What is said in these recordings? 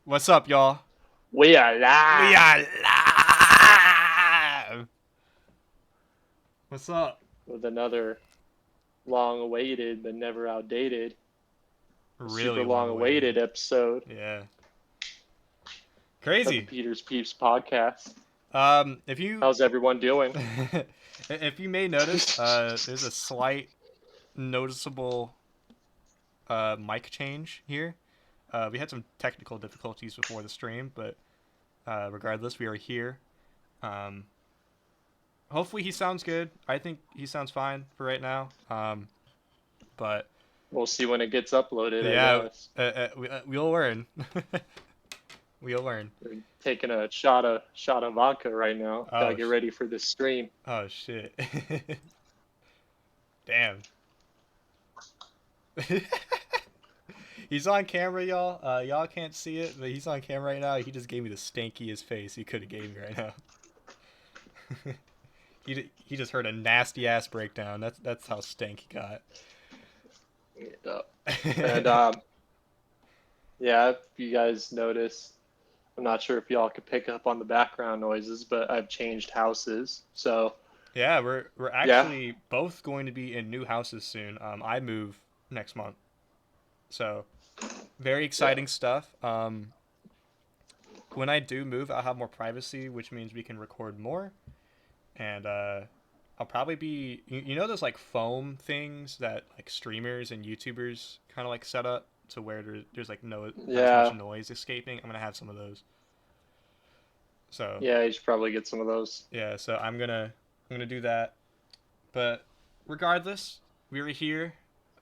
What's up, y'all? We are We live are live. What's up? with another long-awaited but never outdated, super Really long awaited. long-awaited episode Yeah. of the Crazy. Peeter'S Peeps podcast. If you How's everyone doing? if you may notice, there's a slight noticeable mic change here. We had some technical difficulties before the stream, but regardless, we are here. Um, Hopefully he sounds good. I think he sounds fine for right now. But We'll see when it gets uploaded, I yeah, guess. we'll learn. We'll learn. We're taking a shot of vodka right now. Gotta Oh, get ready for this stream. oh shit. Damn. He's on camera, y'all. Y'all can't see it, but he's on camera right now. He just gave me the stankiest face he could have gave me right now. He just heard a nasty ass breakdown. That's how stank he got. Yeah. And yeah, if you guys notice, I'm not sure if y'all could pick up on the background noises, but I've changed houses. So Yeah, we're yeah, actually both going to be in new houses soon. I move next month, so very yeah. exciting stuff. When I do move, I'll have more privacy, which means we can record more. And I'll probably be you know those like foam things that like streamers and YouTubers kind of like set up to where there's like no not as much Yeah, noise escaping. I'm gonna have some of those. So yeah, you should probably get some of those. yeah, so I'm gonna do that. But regardless, we're here,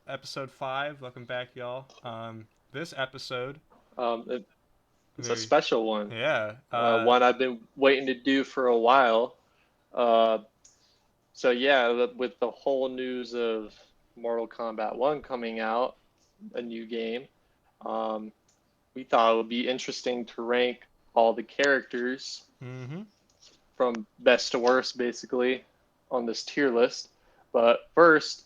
episode 5. Welcome back, y'all. This episode, It, it's a very special one, yeah, one I've been waiting to do for a while. Uh, so yeah, with the whole news of Mortal Kombat 1 coming out, a new game, um, we thought it would be interesting to rank all the characters mm-hmm. from best to worst, basically, on this tier list. But first,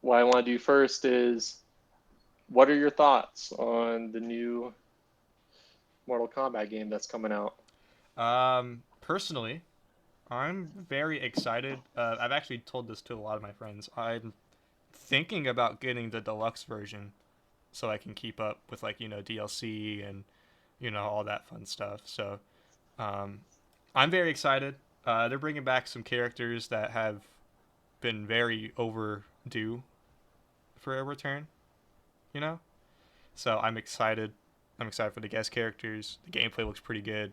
what I want to do first is, what are your thoughts on the new Mortal Kombat game that's coming out? Personally, I'm very excited. I've actually told this to a lot of my friends. I'm thinking about getting the deluxe version so I can keep up with like DLC and all that fun stuff. So um, I'm very excited. They're bringing back some characters that have been very overdue for a return. You know, so I'm excited. I'm excited for the guest characters. The gameplay looks pretty good.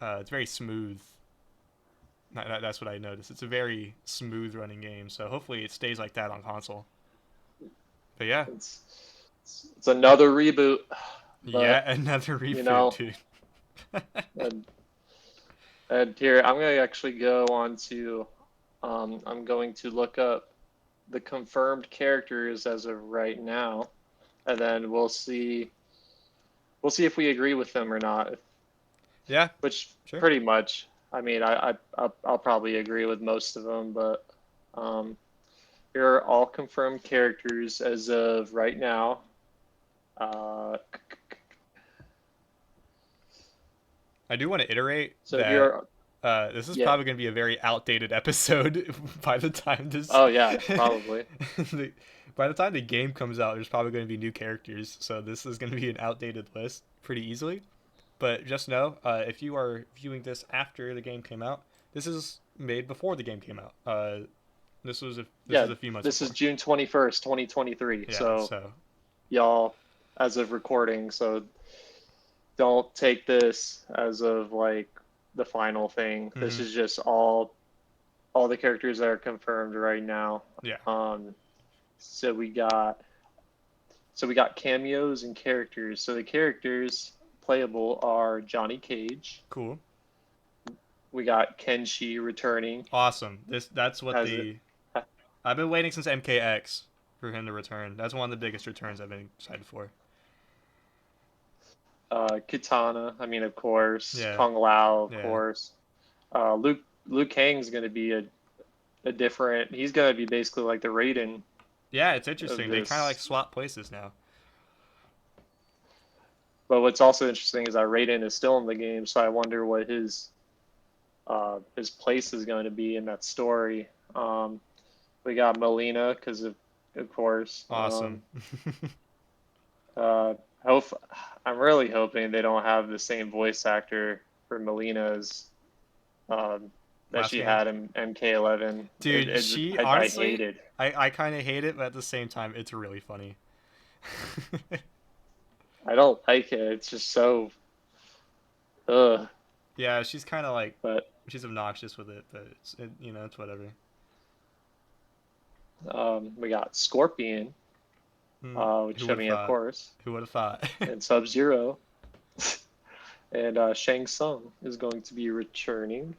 It's very smooth. That's what I noticed. It's a very smooth running game. So hopefully it stays like that on console. But yeah, It's another reboot, yeah, but another you reboot, know, dude. and, and here I'm going to actually go on to, I'm going to look up the confirmed characters as of right now, and then we'll see if we agree with them or not. Yeah, Which sure. pretty much, I mean, I'll probably agree with most of them, but um, here are all confirmed characters as of right now. Uh, I do want to iterate so here that are, this is yeah, probably going to be a very outdated episode by the time this. oh yeah, probably. By the time the game comes out, there's probably going to be new characters, so this is going to be an outdated list pretty easily. But just know, if you are viewing this after the game came out, this is made before the game came out. This Yeah, was a few months this is before. June 21st, 2023. Yeah, So so y'all, as of recording, so don't take this as of like the final thing. This hmm is just all the characters that are confirmed right now. yeah, Um, so we got so we got cameos and characters. So the characters playable are Johnny Cage. cool, We got Kenshi returning awesome. That's what as the I've been waiting since MKX for him to return. That's one of the biggest returns I've been excited for. Kitana. I mean, of course, Yeah, Kung Lao, of yeah, course. Luke Kang's going to be a different. He's going to be basically like the Raiden yeah. It's of interesting. They kind of like this. swap places now. But what's also interesting is that Raiden is still in the game, so I wonder what his place is going to be in that story. We got Melina because of course. Awesome. Uh, hope I'm really hoping they don't have the same voice actor for Melina as that Last she game. had in MK11. Dude, she I honestly, hated. I kind of hate it, but at the same time, it's really funny. I don't like it. It's just so. Ugh. Yeah, she's kind of like, But she's obnoxious with it, but it's whatever. we got Scorpion, which Who I would have mean, of thought? course, Who would have thought? and Sub Zero, and Shang Tsung is going to be returning.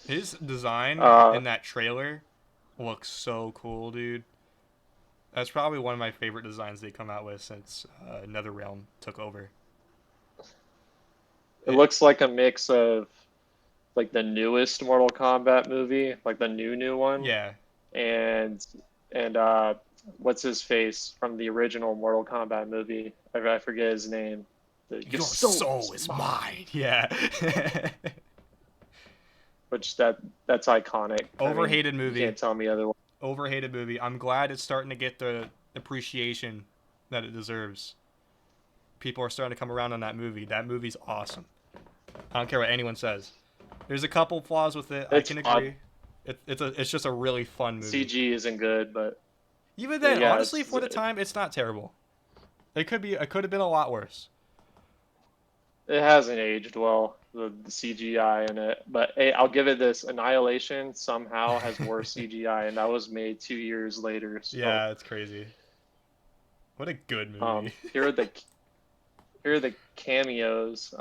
His design Uh, in that trailer looks so cool, dude. That's probably one of my favorite designs they come out with since NetherRealm took over. it It, looks like a mix of like the newest Mortal Kombat movie, like the new one, yeah. and and what's his face from the original Mortal Kombat movie? I forget his name. Your Your soul soul is is mine. mine. Yeah. Which that's iconic. I mean, Overhated you movie. can't tell me otherwise. Overhated movie. I'm glad it's starting to get the appreciation that it deserves. People are starting to come around on that movie. That movie's awesome. I don't care what anyone says. There's a couple flaws with it. I It's can odd. agree. It's just a really fun movie. CG isn't good, but Even then, yeah, honestly, for the time, it's not terrible. It could have been a lot worse. it hasn't aged well, the CGI in it. But hey, I'll give it this: Annihilation somehow has worse CGI, and that was made 2 years later. So Yeah, it's crazy. What a good movie. here are the cameos.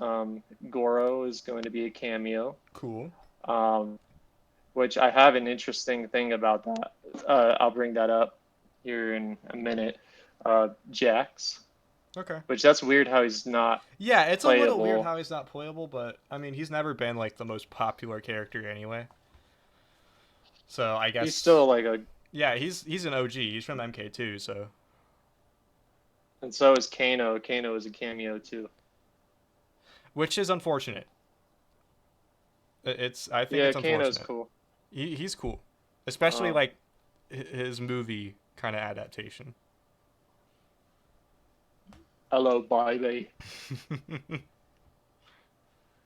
Goro is going to be a cameo, Cool. um, which I have an interesting thing about that. I'll bring that up here in a minute. Jax, Okay. which that's weird how he's not Yeah, it's a little weird playable. how he's not playable, but I mean, he's never been like the most popular character anyway. So I He's guess still like a, yeah, he's an OG. He's from MK2, so and so is Kano. Kano is a cameo too. which is unfortunate. It's I think Yeah, it's Kano's unfortunate. cool. He's cool, especially Uh, like his movie kind of adaptation. Hello, baby.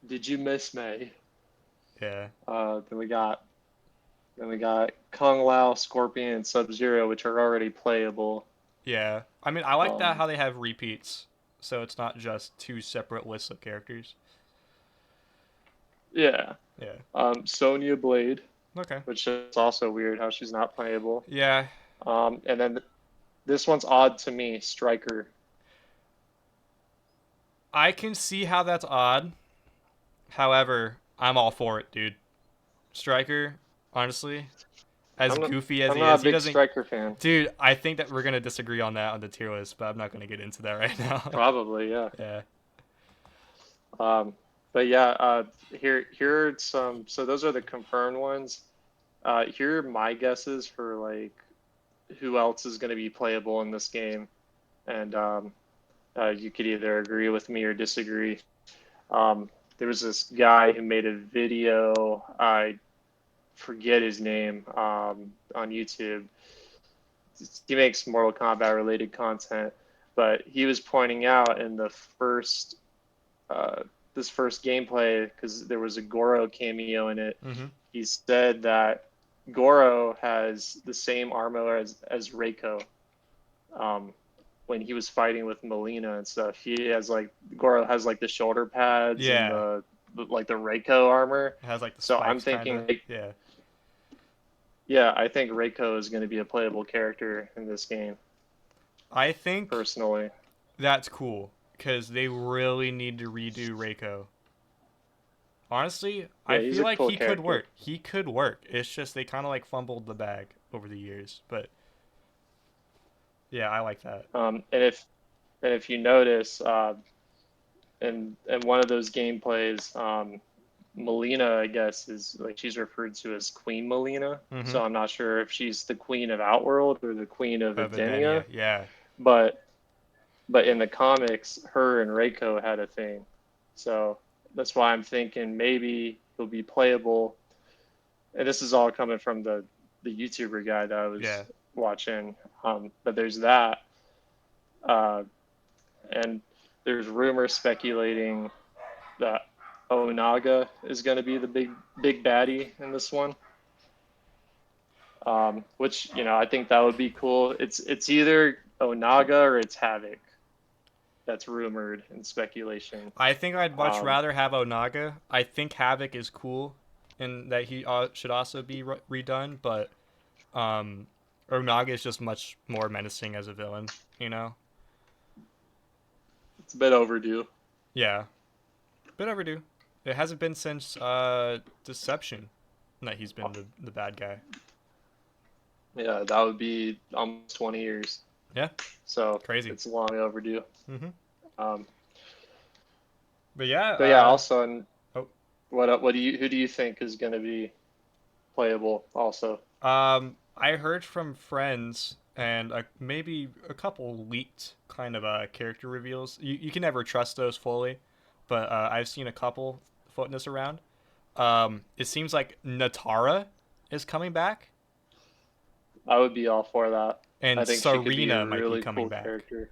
Did you miss me? Yeah. Then we got Kung Lao, Scorpion, and Sub Zero, which are already playable. Yeah. I mean, I like that Um, how they have repeats, so it's not just two separate lists of characters. yeah. Yeah. Sonya Blade, Okay. which is also weird how she's not playable. Yeah. And then this one's odd to me, Striker. I can see how that's odd. However, I'm all for it, dude. Striker, honestly, as I'm not goofy as I'm he not is, a he big doesn't. Striker fan. Dude, I think that we're gonna disagree on that on the tier list, but I'm not gonna get into that right now. Probably, yeah. Yeah. Um, but yeah, here are some. So those are the confirmed ones. Here are my guesses for like who else is going to be playable in this game, and you could either agree with me or disagree. There was this guy who made a video. I forget his name on YouTube. He makes Mortal Kombat related content, but he was pointing out in the first uh, this first gameplay because there was a Goro cameo in it. Mm-hmm. He said that Goro has the same armor as Reiko. Um, when he was fighting with Melina and stuff, he has like Goro has like the shoulder pads and Yeah. like the Reiko armor. It has like the So I'm spikes, kind thinking, of. like, Yeah. yeah, I think Reiko is going to be a playable character in this game, I think personally. that's cool because they really need to redo Reiko. Honestly, I Yeah, he's feel a like cool he could character. work. He could work. It's just they kind of like fumbled the bag over the years. But yeah, I like that. And if you notice, in one of those gameplays, Melina, I guess, is like she's referred to as Queen Melina. Mm-hmm. So I'm not sure if she's the Queen of Outworld or the Queen of Of Edenia. Adenia. Yeah. But But in the comics, her and Reiko had a thing. So that's why I'm thinking maybe he'll be playable. And this is all coming from the YouTuber guy that I was Yeah. watching. But there's that. Uh, and there's rumors speculating that Onaga is going to be the big baddie in this one. Which I think that would be cool. It's either Onaga or it's Havoc. That's rumored and speculation. I think I'd much Um, rather have Onaga. I think Havoc is cool, and that he should also be redone. But um, Onaga is just much more menacing as a villain. You know? it's a bit overdue. Yeah, bit overdue. It hasn't been since Deception that he's been the bad guy. Yeah, that would be almost 20 years. Yeah, So crazy. it's long overdue. Mhm. Um, But yeah. but yeah, also, Oh. who do you think is going to be playable? Also, I heard from friends and maybe a couple leaked kind of character reveals. You can never trust those fully, but I've seen a couple floating this around. It seems like Natara is coming back, I would be all for that. and I think she could be a Serena might be really coming cool back. character.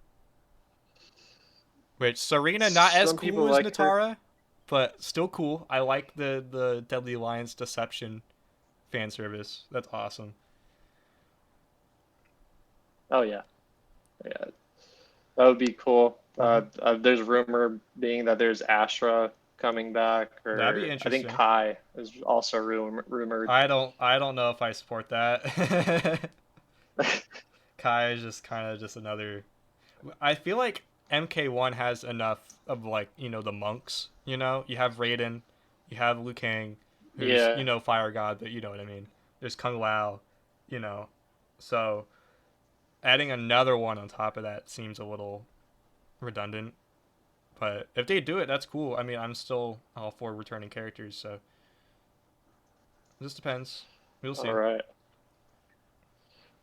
Which Serena not as Some cool people as like her. Natara, but still cool. I like the Deadly Alliance Deception fan service. That's awesome. Oh yeah, yeah, that would be cool. Hmm. There's rumor being that there's Astra coming back, That'd be or I think interesting. Kai is also rumored. I don't know if I support that. Kai is just kind of just another. I feel like MK1 has enough of like the monks. You have Raiden, you have Liu Kang, who's Yeah. fire god, but you know what I mean. There's Kung Lao, you know. So adding another one on top of that seems a little redundant. But if they do it, that's cool. I mean, I'm still all for returning characters, so it just depends. We'll All see. right.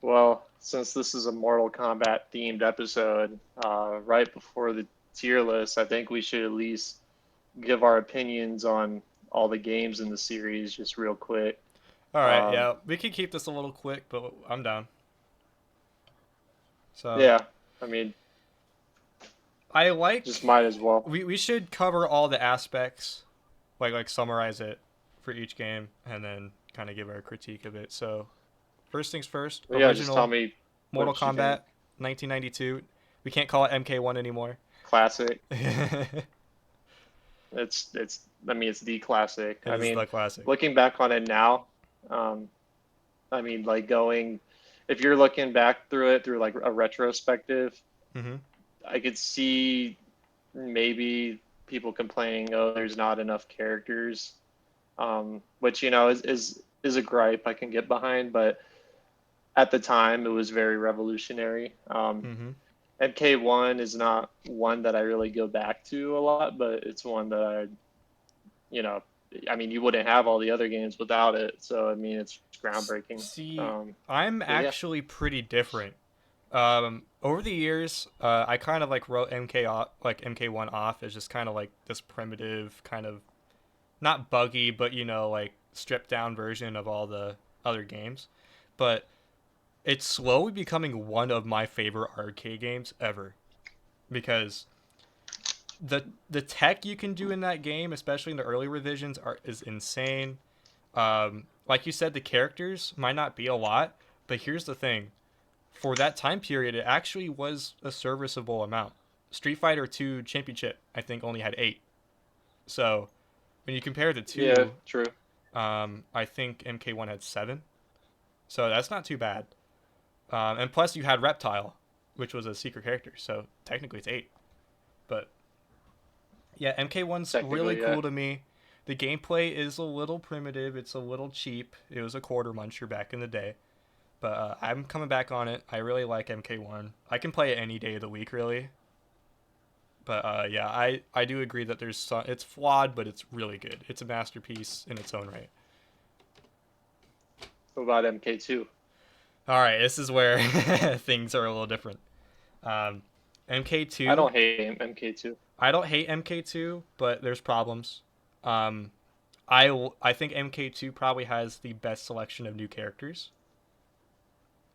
Well, since this is a Mortal Kombat themed episode, right before the tier list, I think we should at least give our opinions on all the games in the series just real quick. All right, Um, yeah, we can keep this a little quick, but I'm down. So yeah, I mean, I like just might as well. we should cover all the aspects, like summarize it for each game, and then kind of give our critique of it. So first things first, But yeah, just tell original me Mortal what you think. Kombat, 1992. We can't call it MK1 anymore. Classic. It It's. I mean, it's the classic. I is mean, the classic. looking back on it now, um, I mean, like going, if you're looking back through it through like a retrospective, Hmm. I could see maybe people complaining, oh, there's not enough characters, which is a gripe I can get behind, but at the time it was very revolutionary. Hmm. MK1 is not one that I really go back to a lot, but it's one that you know, I mean, you wouldn't have all the other games without it. So I mean, it's groundbreaking. See, Um, I'm but yeah, actually pretty different. Over the years, I kind of like wrote MK1 off as just kind of like this primitive kind of not buggy, but like stripped down version of all the other games. But it's slowly becoming one of my favorite arcade games ever because the tech you can do in that game, especially in the early revisions, is insane. Like you said, the characters might not be a lot, but here's the thing: for that time period, it actually was a serviceable amount. Street Fighter 2 Championship, I think, only had 8. So when you compare the yeah, two, true. I think MK1 had 7. So that's not too bad. And plus, you had Reptile, which was a secret character. So technically, it's 8. But yeah, MK1's really Technically, yeah. cool to me. The gameplay is a little primitive. It's a little cheap. It was a quarter muncher back in the day. But I'm coming back on it. I really like MK1. I can play it any day of the week, really. But yeah, I do agree that it's flawed, but it's really good. It's a masterpiece in its own right. What about MK2? All right, this is where things are a little different. Um, I MK2. don't hate MK2. I don't hate MK2, but there's problems. Um, I think MK2 probably has the best selection of new characters.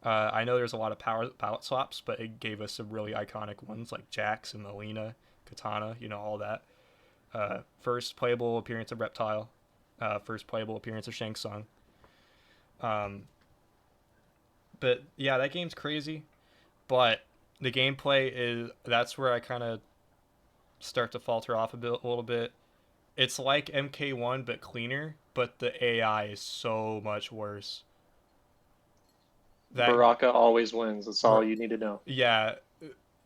I know there's a lot of palette swaps, but it gave us some really iconic ones like Jax and Alina, Katana, all that. First playable appearance of Reptile. First playable appearance of Shang Tsung. Um, but yeah, that game's crazy. But the gameplay that's where I kind of start to falter off a little bit. It's like MK1 but cleaner, but the AI is so much worse. That Baraka always wins. That's all you need to know. Yeah,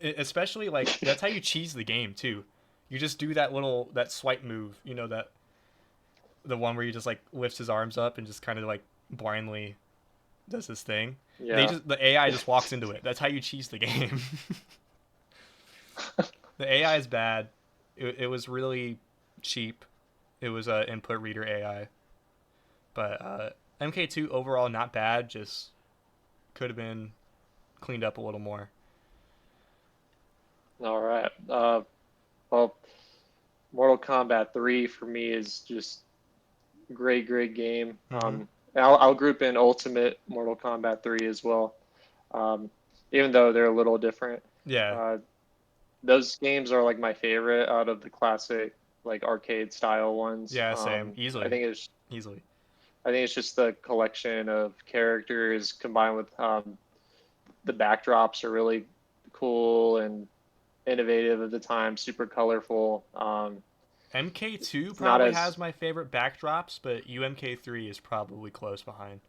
especially like that's how you cheese the game too. You just do that swipe move, that the one where you just like lifts his arms up and just kind of like blindly does his thing. Yeah. The AI just walks into it. That's how you cheese the game. The AI is bad. It was really cheap. It was a input reader AI, but MK2 overall not bad. Just could have been cleaned up a little more. All right. Well, Mortal Kombat 3 for me is just great game. Mm-hmm. I'll group in Ultimate Mortal Kombat 3 as well, um, even though they're a little different. Yeah. Uh, those games are like my favorite out of the classic like arcade style ones. Yeah. Same. I Easily. think it's Easily. I think it's just the collection of characters combined with the backdrops are really cool and innovative at the time, super colorful. MK2 It's not probably as has my favorite backdrops, but UMK3 is probably close behind.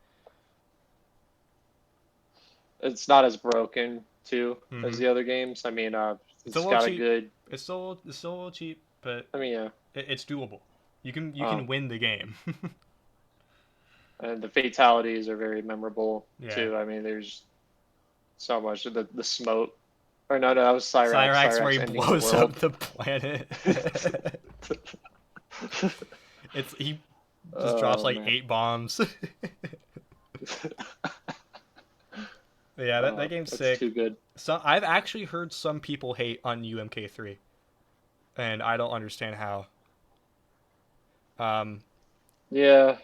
it's not as broken too as Mm-hmm. the other games. I mean, It's a it's little got a cheap. good. It's still a little cheap, but I mean, yeah, it's doable. You can um, win the game. and the fatalities are very memorable Yeah. too. I mean, there's so much the smoke. Or no, that was Cyrax. Cyrax where he Cyrax ending the blows up world. the planet. He just drops Oh like man. 8 bombs. Yeah, that game's That's sick. too good. So I've actually heard some people hate on UMK3, and I don't understand how. Um, Yeah,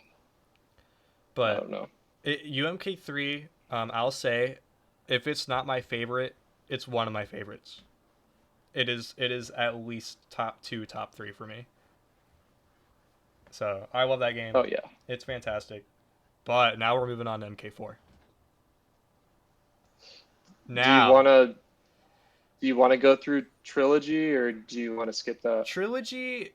I but don't know. UMK3, I'll say, if it's not my favorite, it's one of my favorites. It is at least top two, top three for me. So I love that game. Oh yeah. It's fantastic. But now we're moving on to MK4. Do you Now, wanna do you wanna go through trilogy or do you wanna skip that? Trilogy.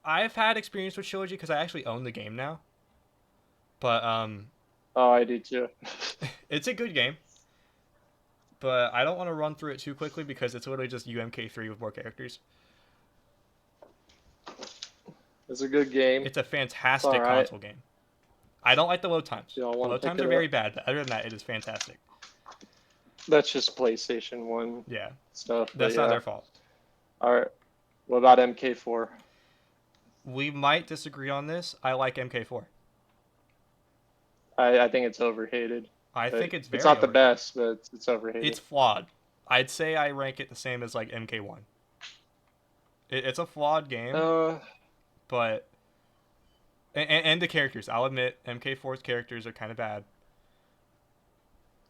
I've had experience with Trilogy because I actually own the game now. But Oh, I do too. it's a good game. But I don't want to run through it too quickly because it's literally just UMK3 with more characters. It's a good game. It's a It's all fantastic right. console game. I don't like the load times. You all The want load to pick times are it very up? bad, but other than that, it is fantastic. That's just PlayStation 1 Yeah, stuff, but that's not yeah. their fault. All right. What about MK4? We might disagree on this. I like MK4. I think it's overhated. I But think it's it's very not the overrated. best, but it's overhated. It's flawed. I'd say I rank it the same as like MK1. It's a flawed game, Uh, but and the characters. I'll admit MK4's characters are kind of bad.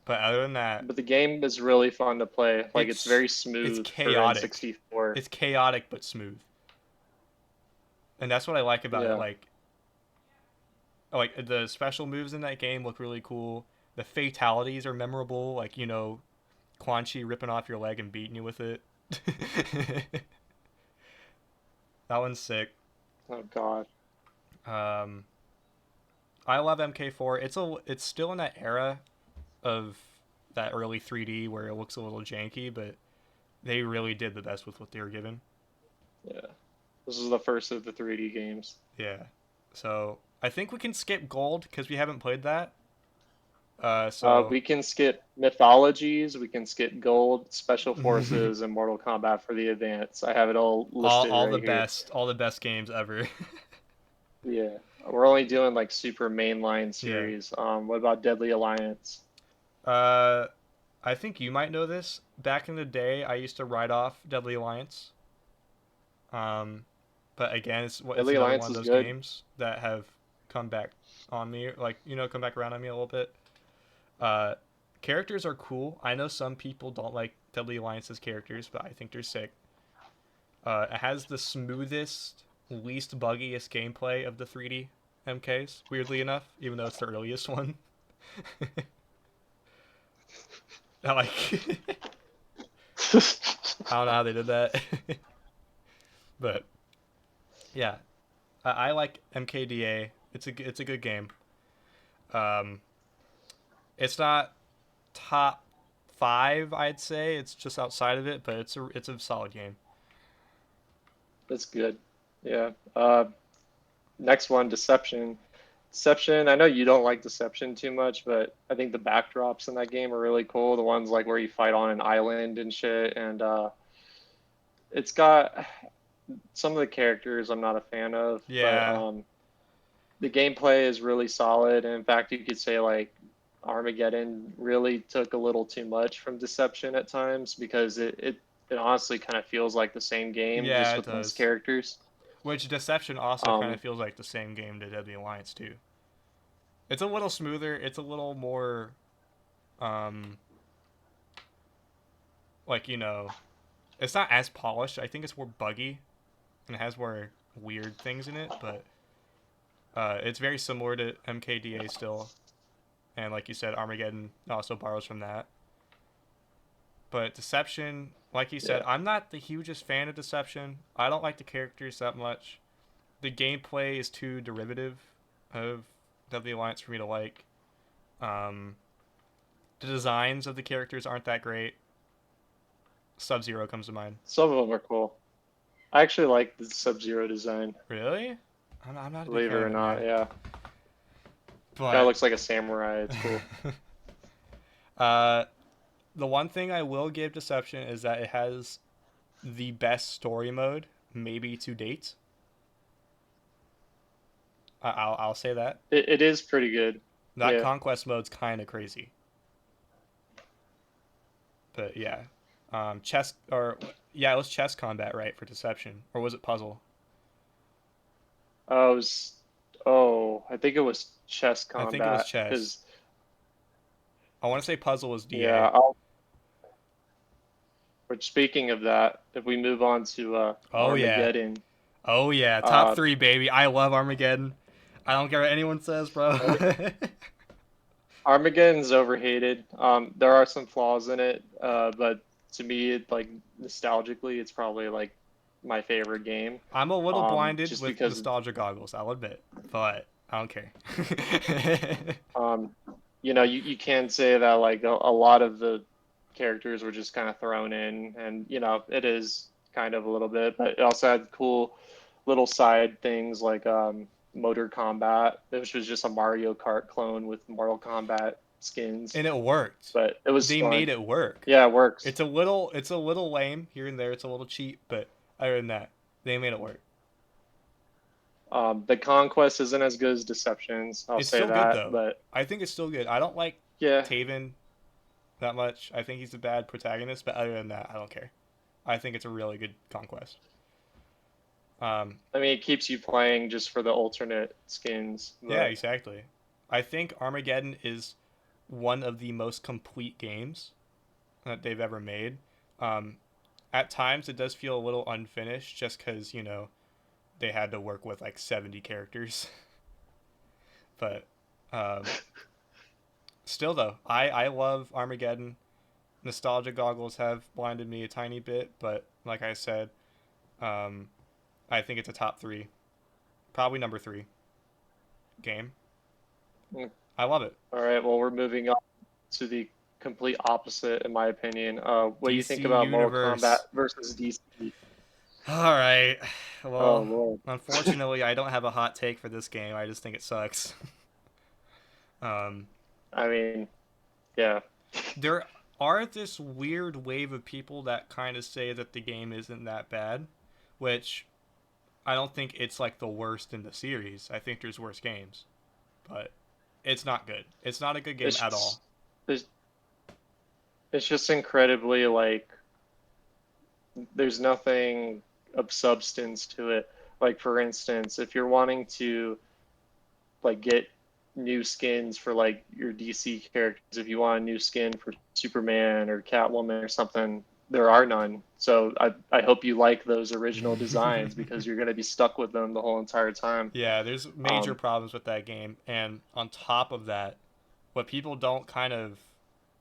But other than that, but the game is really fun to play. Like it's it's very it's smooth for chaotic. N64. It's chaotic but smooth, and that's what I like about it. Yeah. Like the special moves in that game look really cool. The fatalities are memorable. Like Quan Chi ripping off your leg and beating you with it. That one's sick. Oh God. Um, I love MK4. It's still in that era of that early 3D where it looks a little janky, but they really did the best with what they were given. Yeah. This is the first of the 3D games. Yeah. So I think we can skip gold because we haven't played that. So We can skip mythologies, we can skip gold, special forces, and Mortal Kombat for the advance. I have it all all listed all the right here. best all the best games ever. Yeah. We're only doing like super mainline Yeah. series. What about Deadly Alliance? Uh, I think you might know this. back in the day, I used to write off Deadly Alliance. Um, but again, it's Deadly another Alliance one of is those good. games that have come back on me, like come back around on me a little bit. Uh, Characters are cool. I know some people don't like Deadly Alliance's characters, but I think they're sick. It has the smoothest, least buggiest gameplay of the 3D MKs. Weirdly enough, even though it's the earliest one. I like. I don't know how they did that, but yeah, I like MKDA. It's a good game. Um, it's not top five, I'd say. It's just outside of it, but it's a solid game. That's good. Yeah. Next one, Deception. Deception. I know you don't like Deception too much, but I think the backdrops in that game are really cool. The ones like where you fight on an island and shit, and it's got some of the characters I'm not a fan of, but Yeah, the gameplay is really solid. And in fact, you could say like Armageddon really took a little too much from Deception at times because it honestly kind of feels like the same game yeah, just it with less does. characters. Which Deception also kind of Um, feels like the same game to Deadly Alliance too. It's a little smoother. It's a little more, um, like it's not as polished. I think it's more buggy and it has more weird things in it, but it's very similar to MKDA still. And like you said, Armageddon also borrows from that. But Deception, like you said, yeah. I'm not the hugest fan of Deception. I don't like the characters that much. The gameplay is too derivative of Deadly Alliance for me to like. Um, the designs of the characters aren't that great. Sub Zero comes to mind. Some of them are cool. I actually like the Sub-Zero design, Really? I'm not a big believe it fan of or it, not. man. Yeah, kind of But looks like a samurai. It's cool. uh, the one thing I will give Deception is that it has the best story mode, maybe to date. I'll say that. It is pretty good. That Yeah. conquest mode's kind of crazy, but yeah, chess or yeah, it was chess combat, right, for Deception, or was it puzzle? I was. Oh, I think it was chess I think it was combat chess. because I want to say puzzle was DA. yeah. I'll. But speaking of that, if we move on to Oh yeah, Armageddon, oh yeah, top uh, three, baby. I love Armageddon. I don't care what anyone says, bro. Armageddon's overhated. There are some flaws in it, but to me, like nostalgically, it's probably like my favorite game. I'm a little blinded Just with because nostalgia goggles, I'll admit, but I don't care. um, you can say that like a lot of the characters were just kind of thrown in, and it is kind of a little bit, but it also had cool little side things like Motor Combat, which was just a Mario Kart clone with Mortal Kombat skins, And it worked. but it was They fun. made it work. Yeah, it works. It's a little lame here and there. It's a little cheap, but other than that, they made it work. The Conquest isn't as good as Deceptions, I'll It's say still good that, though. but I think it's still good. I don't like yeah, Taven that much. I think he's a bad protagonist, but other than that, I don't care. I think it's a really good conquest. Um, I mean, it keeps you playing just for the alternate skins, yeah, but exactly. I think Armageddon is one of the most complete games that they've ever made. Um, at times, it does feel a little unfinished just because, they had to work with like 70 characters. But um, still, though, I love Armageddon. Nostalgia goggles have blinded me a tiny bit, but like I said, um, I think it's a top three, probably number three game. mm, I love it. all right, well, we're moving on to the complete opposite, in my opinion. What do you DC think about Mortal Kombat Universe. versus DC? All right. Oh, Well, Lord. unfortunately, I don't have a hot take for this game. I just think it sucks. Um, I mean, yeah. there are this weird wave of people that kind of say that the game isn't that bad, which I don't think it's like the worst in the series. I think there's worse games, but it's not good. It's not a good game at It's, all. there's, it's just incredibly like there's nothing of substance to it. Like for instance, if you're wanting to like get new skins for like your DC characters, if you want a new skin for Superman or Catwoman or something, there are none. So I hope you like those original designs because you're going to be stuck with them the whole entire time. Yeah, there's major Um, problems with that game, and on top of that, what people don't kind of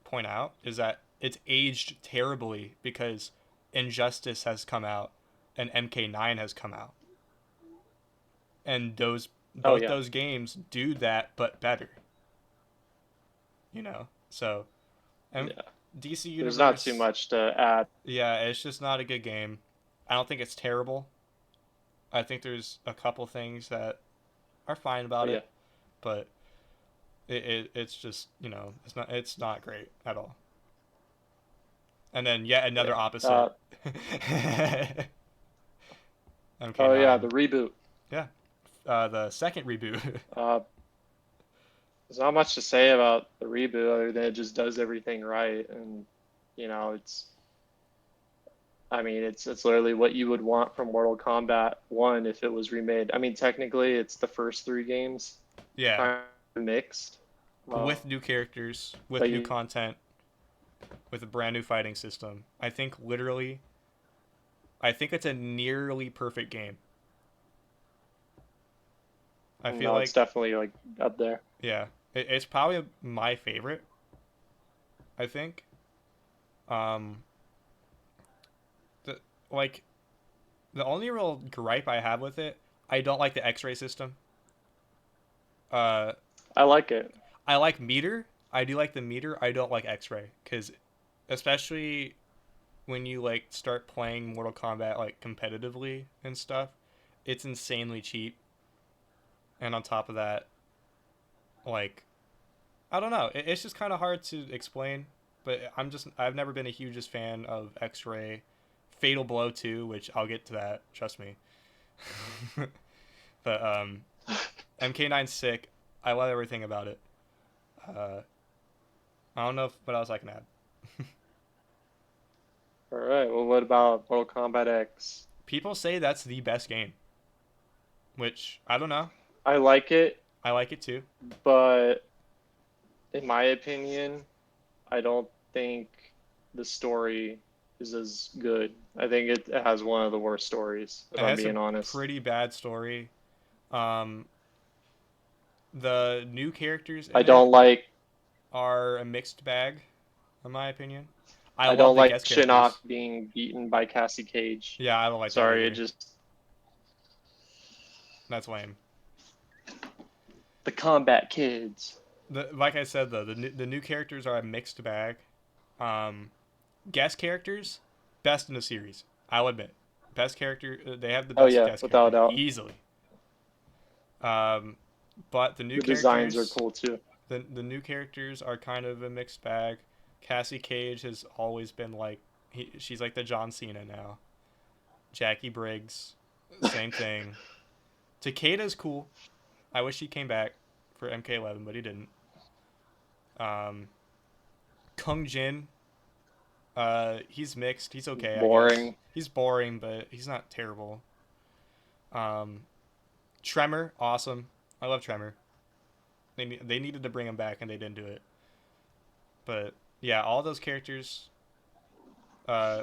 point out is that it's aged terribly because Injustice has come out and MK9 has come out, and those oh both yeah, those games do that but better. So M- yeah. DC There's not too Universe, much to add. yeah, it's just not a good game. I don't think it's terrible. I think there's a couple things that are fine Oh about yeah, it, but it's just it's not great at all. And then yet another yeah. opposite. Oh yeah, MK9. the reboot. Yeah, the second reboot. Uh, there's not much to say about the reboot other than it just does everything right, and it's. I mean, it's literally what you would want from Mortal Kombat 1 if it was remade. I mean, technically, it's the first three games Yeah, kind of mixed. Uh, with new characters, with but new content, with a brand new fighting system. I think it's a nearly perfect game. I feel no, it's like, definitely like up there. yeah, it's probably my favorite. I think. Um, the like the only real gripe I have with it, I don't like the X-ray system. Uh, I like it. I like meter. I do like the meter. I don't like X-ray because, especially when you like start playing Mortal Kombat like competitively and stuff, it's insanely cheap. And on top of that, like I don't know, it's just kind of hard to explain. But I've never been a hugest fan of X-ray, Fatal Blow too, which I'll get to that. Trust me. But MK9's sick. I love everything about it. Uh, I don't know what else I can add. All right. Well, what about Mortal Kombat X? People say that's the best game, which I don't know. I like it, I like it too. but in my opinion, I don't think the story is as good. I think it has one of the worst stories, if It I'm has a being honest. pretty bad story. Um, the new characters I in it don't like are a mixed bag, in my opinion. I I love don't the like guest Shinnok characters. being beaten by Cassie Cage. Yeah, I don't like that Sorry, it either. just That's lame. the combat kids. Like I said though, the new characters are a mixed bag. Um, guest characters, best in the series. I'll admit, best character. They have the Oh best yeah, guest without a characters doubt. easily. Um, but the new The designs are characters, cool too. the new characters are kind of a mixed bag. Cassie Cage has always been like she's like the John Cena now. Jackie Briggs, same thing. Takeda's cool. I wish he came back for MK11, but he didn't. Um, Kung Jin, he's mixed. He's okay, I guess. Boring. He's boring, but he's not terrible. Um, Tremor, awesome. I love Tremor. They needed to bring him back and they didn't do it. But yeah, all those characters,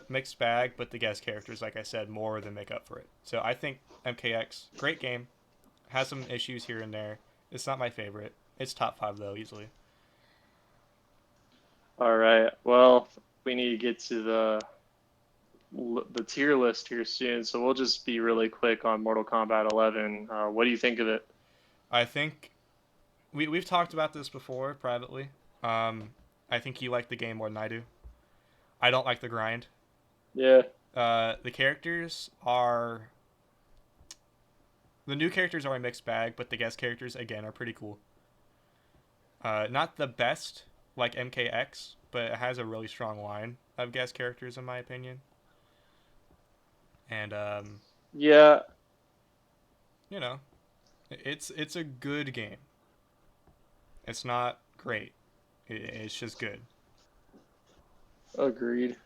mixed bag, but the guest characters, like I said, more than make up for it. So I think MKX, great game, has some issues here and there. It's not my favorite. It's top five though, easily. All right. Well, we need to get to the tier list here soon, so we'll just be really quick on Mortal Kombat 11. What do you think of it? I think we've talked about this before privately. Um, I think you like the game more than I do. I don't like the grind. Yeah. The characters are the new characters are a mixed bag, but the guest characters again are pretty cool. Not the best like MKX, but it has a really strong line of guest characters in my opinion. And Yeah. you know, it's a good game. It's not great. It's just good. Agreed.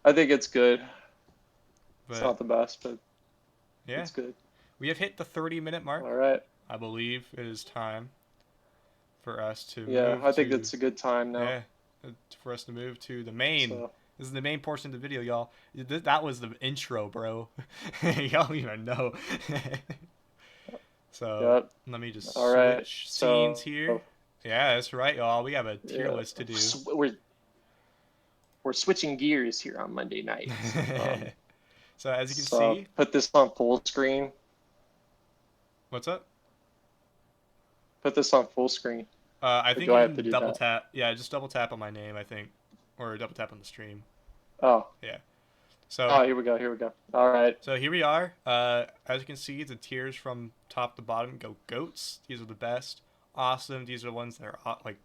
I think it's good. It's But not the best, but yeah, it's good. we have hit the 30-minute mark. All right. I believe it is time for us to Yeah, move I think to it's a good time now. yeah, for us to move to the main. So, This is the main portion of the video, y'all. That was the intro, bro. Y'all don't even know. So yep. let me All just right. switch scenes So, here. Yeah, that's right, y'all. We have a tier yeah, list to do. we're switching gears here on Monday nights. So as you can So see, put this on full screen. what's up? Put this on full screen. I Or think do you I have to can do double that? tap. Yeah, just double tap on my name, I think, or double tap on the stream. Oh, Yeah. So oh, here we go. Here we go. All right. So here we are. As you can see, the tiers from top to bottom go goats. These are the best. Awesome. These are the ones that are like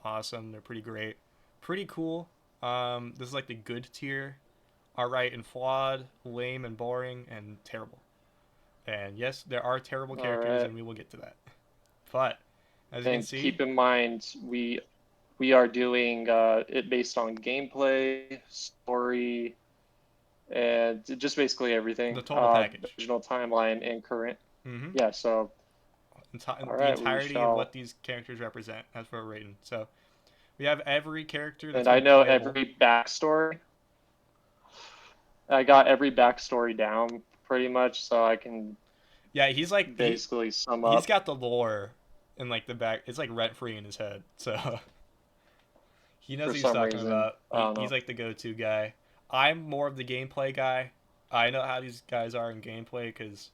awesome. They're pretty great, pretty cool. This is like the good tier. Alright and flawed, lame and boring, and terrible. And yes, there are terrible All characters, right. and we will get to that. But as you can And see, keep in mind, we are doing it based on gameplay, story, and just basically everything. the total package. Original timeline and current. Mm-hmm. Yeah. So, all The right, we entirety of what shall. these characters represent. That's what we're rating. So we have every character that's And I been know playable. every backstory. I got every backstory down pretty much, so I can Yeah, he's like basically sum he's up. got the lore in like the back. It's like rent free in his head, so he knows For what he's some talking reason. about. I don't He's know. like the go-to guy. I'm more of the gameplay guy. I know how these guys are in gameplay because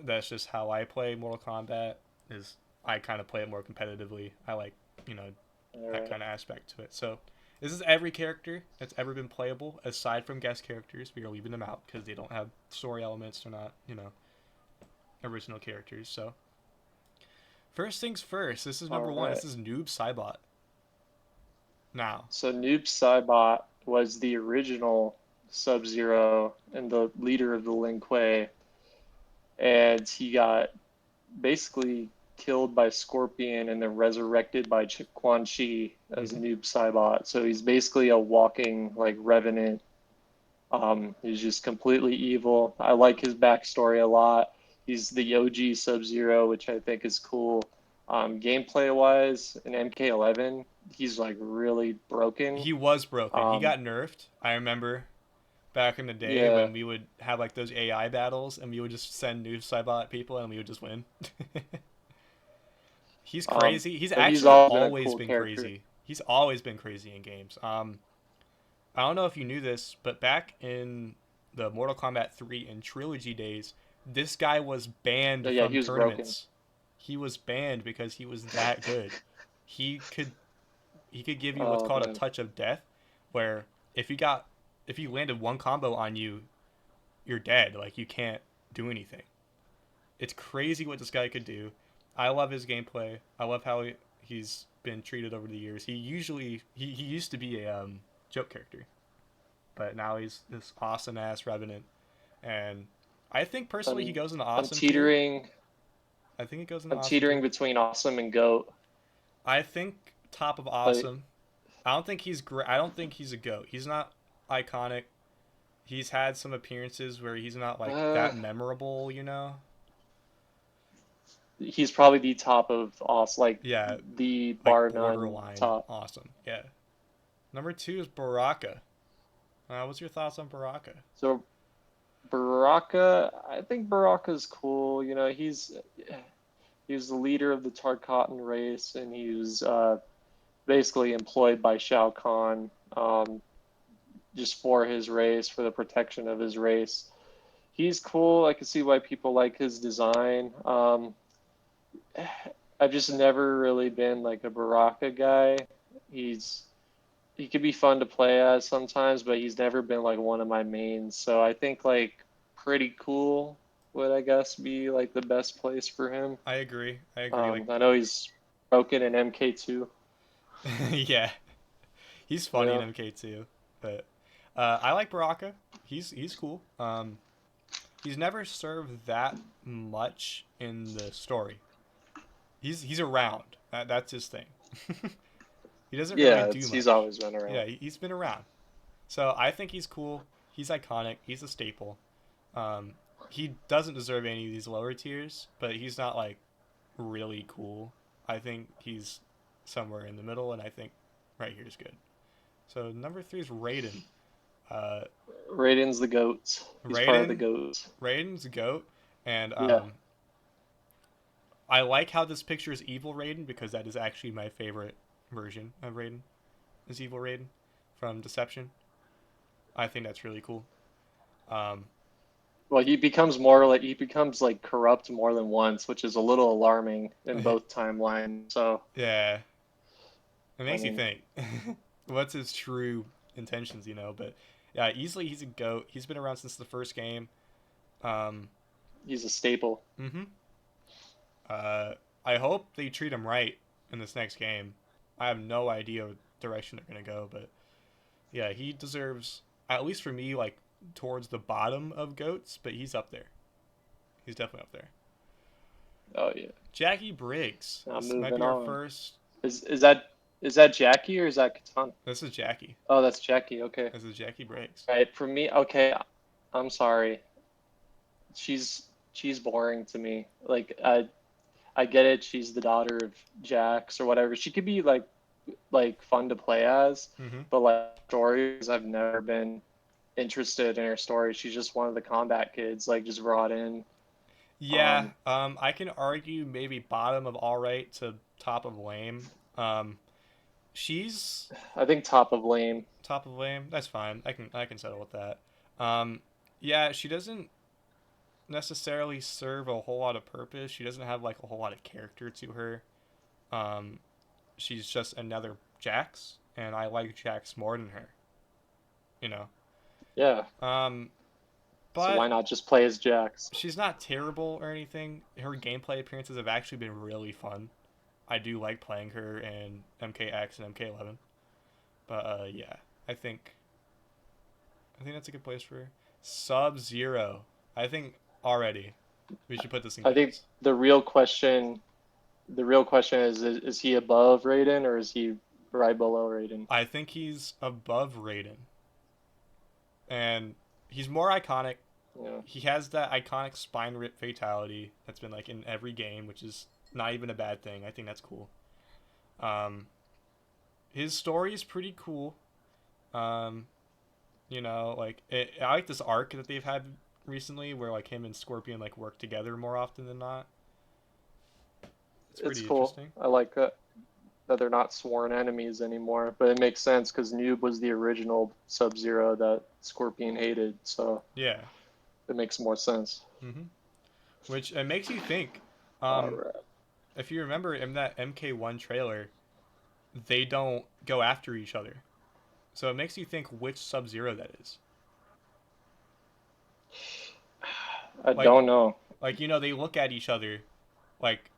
that's just how I play Mortal Kombat. Is I kind of play it more competitively. I like you know All that right. kind of aspect to it. So this is every character that's ever been playable aside from guest characters. We are leaving them out because they don't have story elements. They're not original characters. So first things first, this is number All one. right. This is Noob Saibot. Now, So Noob Saibot was the original Sub-Zero and the leader of the Lin Kuei, and he got basically killed by Scorpion and then resurrected by Quan Chi as hmm Noob Saibot. So he's basically a walking like revenant. He's just completely evil. I like his backstory a lot. He's the OG Sub-Zero, which I think is cool. Gameplay wise, in MK11, he's like really broken. he was broken. He Um, got nerfed. I remember back in the day yeah, when we would have like those AI battles and we would just send Noob Saibot at people and we would just win. He's crazy. He's but he's actually always been a always cool been character. crazy. He's always been crazy in games. I don't know if you knew this, but back in the Mortal Kombat 3 and Trilogy days, this guy was banned Yeah, from he was broken. tournaments. He was banned because he was that good. He could he could give you what's Oh called a man, touch of death, where if you landed one combo on you, you're dead. Like you can't do anything. It's crazy what this guy could do. I love his gameplay. I love how he's been treated over the years. He used to be a joke character, but now he's this awesome ass revenant, and I think personally he I'm goes in the I'm awesome tier. teetering. I think it goes in the I'm awesome teetering tier. between awesome and goat. I think top of But awesome. I don't think he's great. I don't think he's a goat. He's not iconic. He's had some appearances where he's not like uh, that memorable, you know. he's probably the top of awesome, like Yeah, the like bar none borderline top. awesome. Yeah. Number two is Baraka. What's your thoughts on Baraka? So Baraka, I think Baraka's cool. You know, he's the leader of the Tarkatan race, and he was basically employed by Shao Kahn just for his race, for the protection of his race. He's cool. I can see why people like his design. I've just never really been like a Baraka guy. He's he could be fun to play as sometimes, but he's never been like one of my mains. So I think like pretty cool would I guess be like the best place for him. I agree. I agree. Like, I know he's broken in MK2. yeah, he's funny in Yeah, MK2, but I like Baraka. He's cool. He's never served that much in the story. He's around. That's his thing. He doesn't really Yeah, do he's much. always been around. Yeah, he's been around. So I think he's cool. He's iconic. He's a staple. Um, he doesn't deserve any of these lower tiers, but he's not like really cool. I think he's somewhere in the middle, and I think right here is good. So number three is Raiden. Uh, Raiden's the goats. He's part of the Raiden, goats. Raiden's a goat, and Yeah. I like how this picture is evil Raiden because that is actually my favorite version of Raiden. Is evil Raiden from Deception. I think that's really cool. Um, Well, he becomes like corrupt more than once, which is a little alarming in both timelines. So, yeah, it I makes you mean, think. What's his true intentions, you know? But yeah, easily he's a goat. He's been around since the first game. Um, he's a staple. mm-hmm. Uh, I hope they treat him right in this next game. I have no idea what direction they're gonna go, but yeah, he deserves, at least for me, like towards the bottom of goats, but he's up there. He's definitely up there. Oh yeah. Jackie Briggs. Now This might moving be our on. first. Is that Jackie or is that Katana? This is Jackie. Oh, that's Jackie. Okay. This is Jackie Briggs. Right. For me, okay. I'm sorry. She's boring to me. Like I get it. She's the daughter of Jax or whatever. She could be like fun to play as, Mm-hmm. but like stories, I've never been interested in her story. She's just one of the combat kids, like just brought in. Yeah, Um, I can argue maybe bottom of all right to top of lame. Um, she's I think top of lane. top of lame. That's fine. I can settle with that. Um, yeah, she doesn't necessarily serve a whole lot of purpose. She doesn't have like a whole lot of character to her. Um, she's just another Jax, and I like Jax more than her. You know. Yeah. Um, So why but not just play as Jax? she's not terrible or anything. Her gameplay appearances have actually been really fun. I do like playing her in MKX and MK11. But yeah, I think I think that's a good place for her. Sub Zero. I think already we should put this in I think goats. the real question is he above Raiden or is he right below Raiden? I think he's above Raiden, and he's more iconic. Yeah. He has that iconic spine rip fatality that's been like in every game, which is not even a bad thing. I think that's cool. Um, his story is pretty cool. Um, like I like this arc that they've had recently, where like him and Scorpion like work together more often than not. It's It's pretty cool. interesting. I like that they're not sworn enemies anymore, but it makes sense because Noob was the original Sub-Zero that Scorpion hated, so Yeah. it makes more sense. Which it makes you think. All Um, right. if you remember in that MK1 trailer, they don't go after each other, so it makes you think which Sub Zero that is. I Like, don't know. they look at each other, like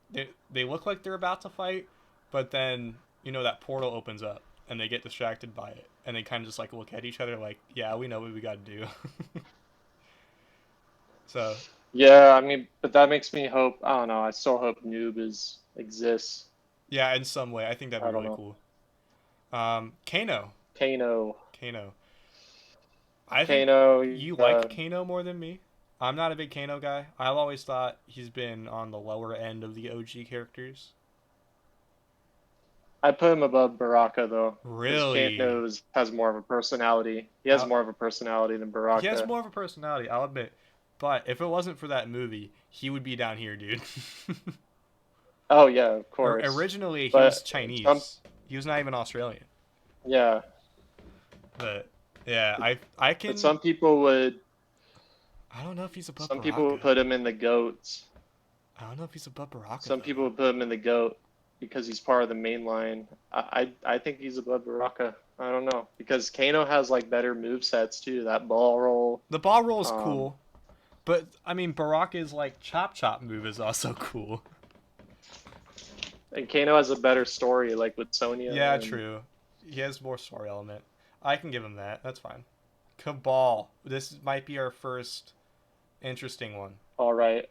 they look like they're about to fight, but then that portal opens up and they get distracted by it, and they kind of just like look at each other like, yeah, we know what we got to do. So Yeah, I mean, but that makes me hope. I don't know. I still hope Noob exists. yeah, in some way, I think that'd I be don't really know. cool. Kano, Kano. Kano. I think Kano. you like Kano more than me. I'm not a big Kano guy. I've always thought he's been on the lower end of the OG characters. I put him above Baraka though, because Really? Kano has more of a personality. He has I, more of a personality than he has Baraka. more of a personality, I'll admit. But if it wasn't for that movie, he would be down here, dude. Oh yeah, of course. Originally, he was But some, Chinese. He was not even Australian. yeah, But yeah, I but can. I don't know if he's above some people would Baraka. put him in the goats. I don't know if he's above Baraka Some though. people would put him in the goat because he's part of the main line. I think he's above Baraka. I don't know because Kano has like better move sets too. That ball roll. The ball roll is Um, cool, but I mean Baraka's like chop chop move is also cool. and Kano has a better story, like with Sonya. Yeah, And true. He has more story element. I can give him that. That's fine. Cabal. This might be our first interesting one. all right,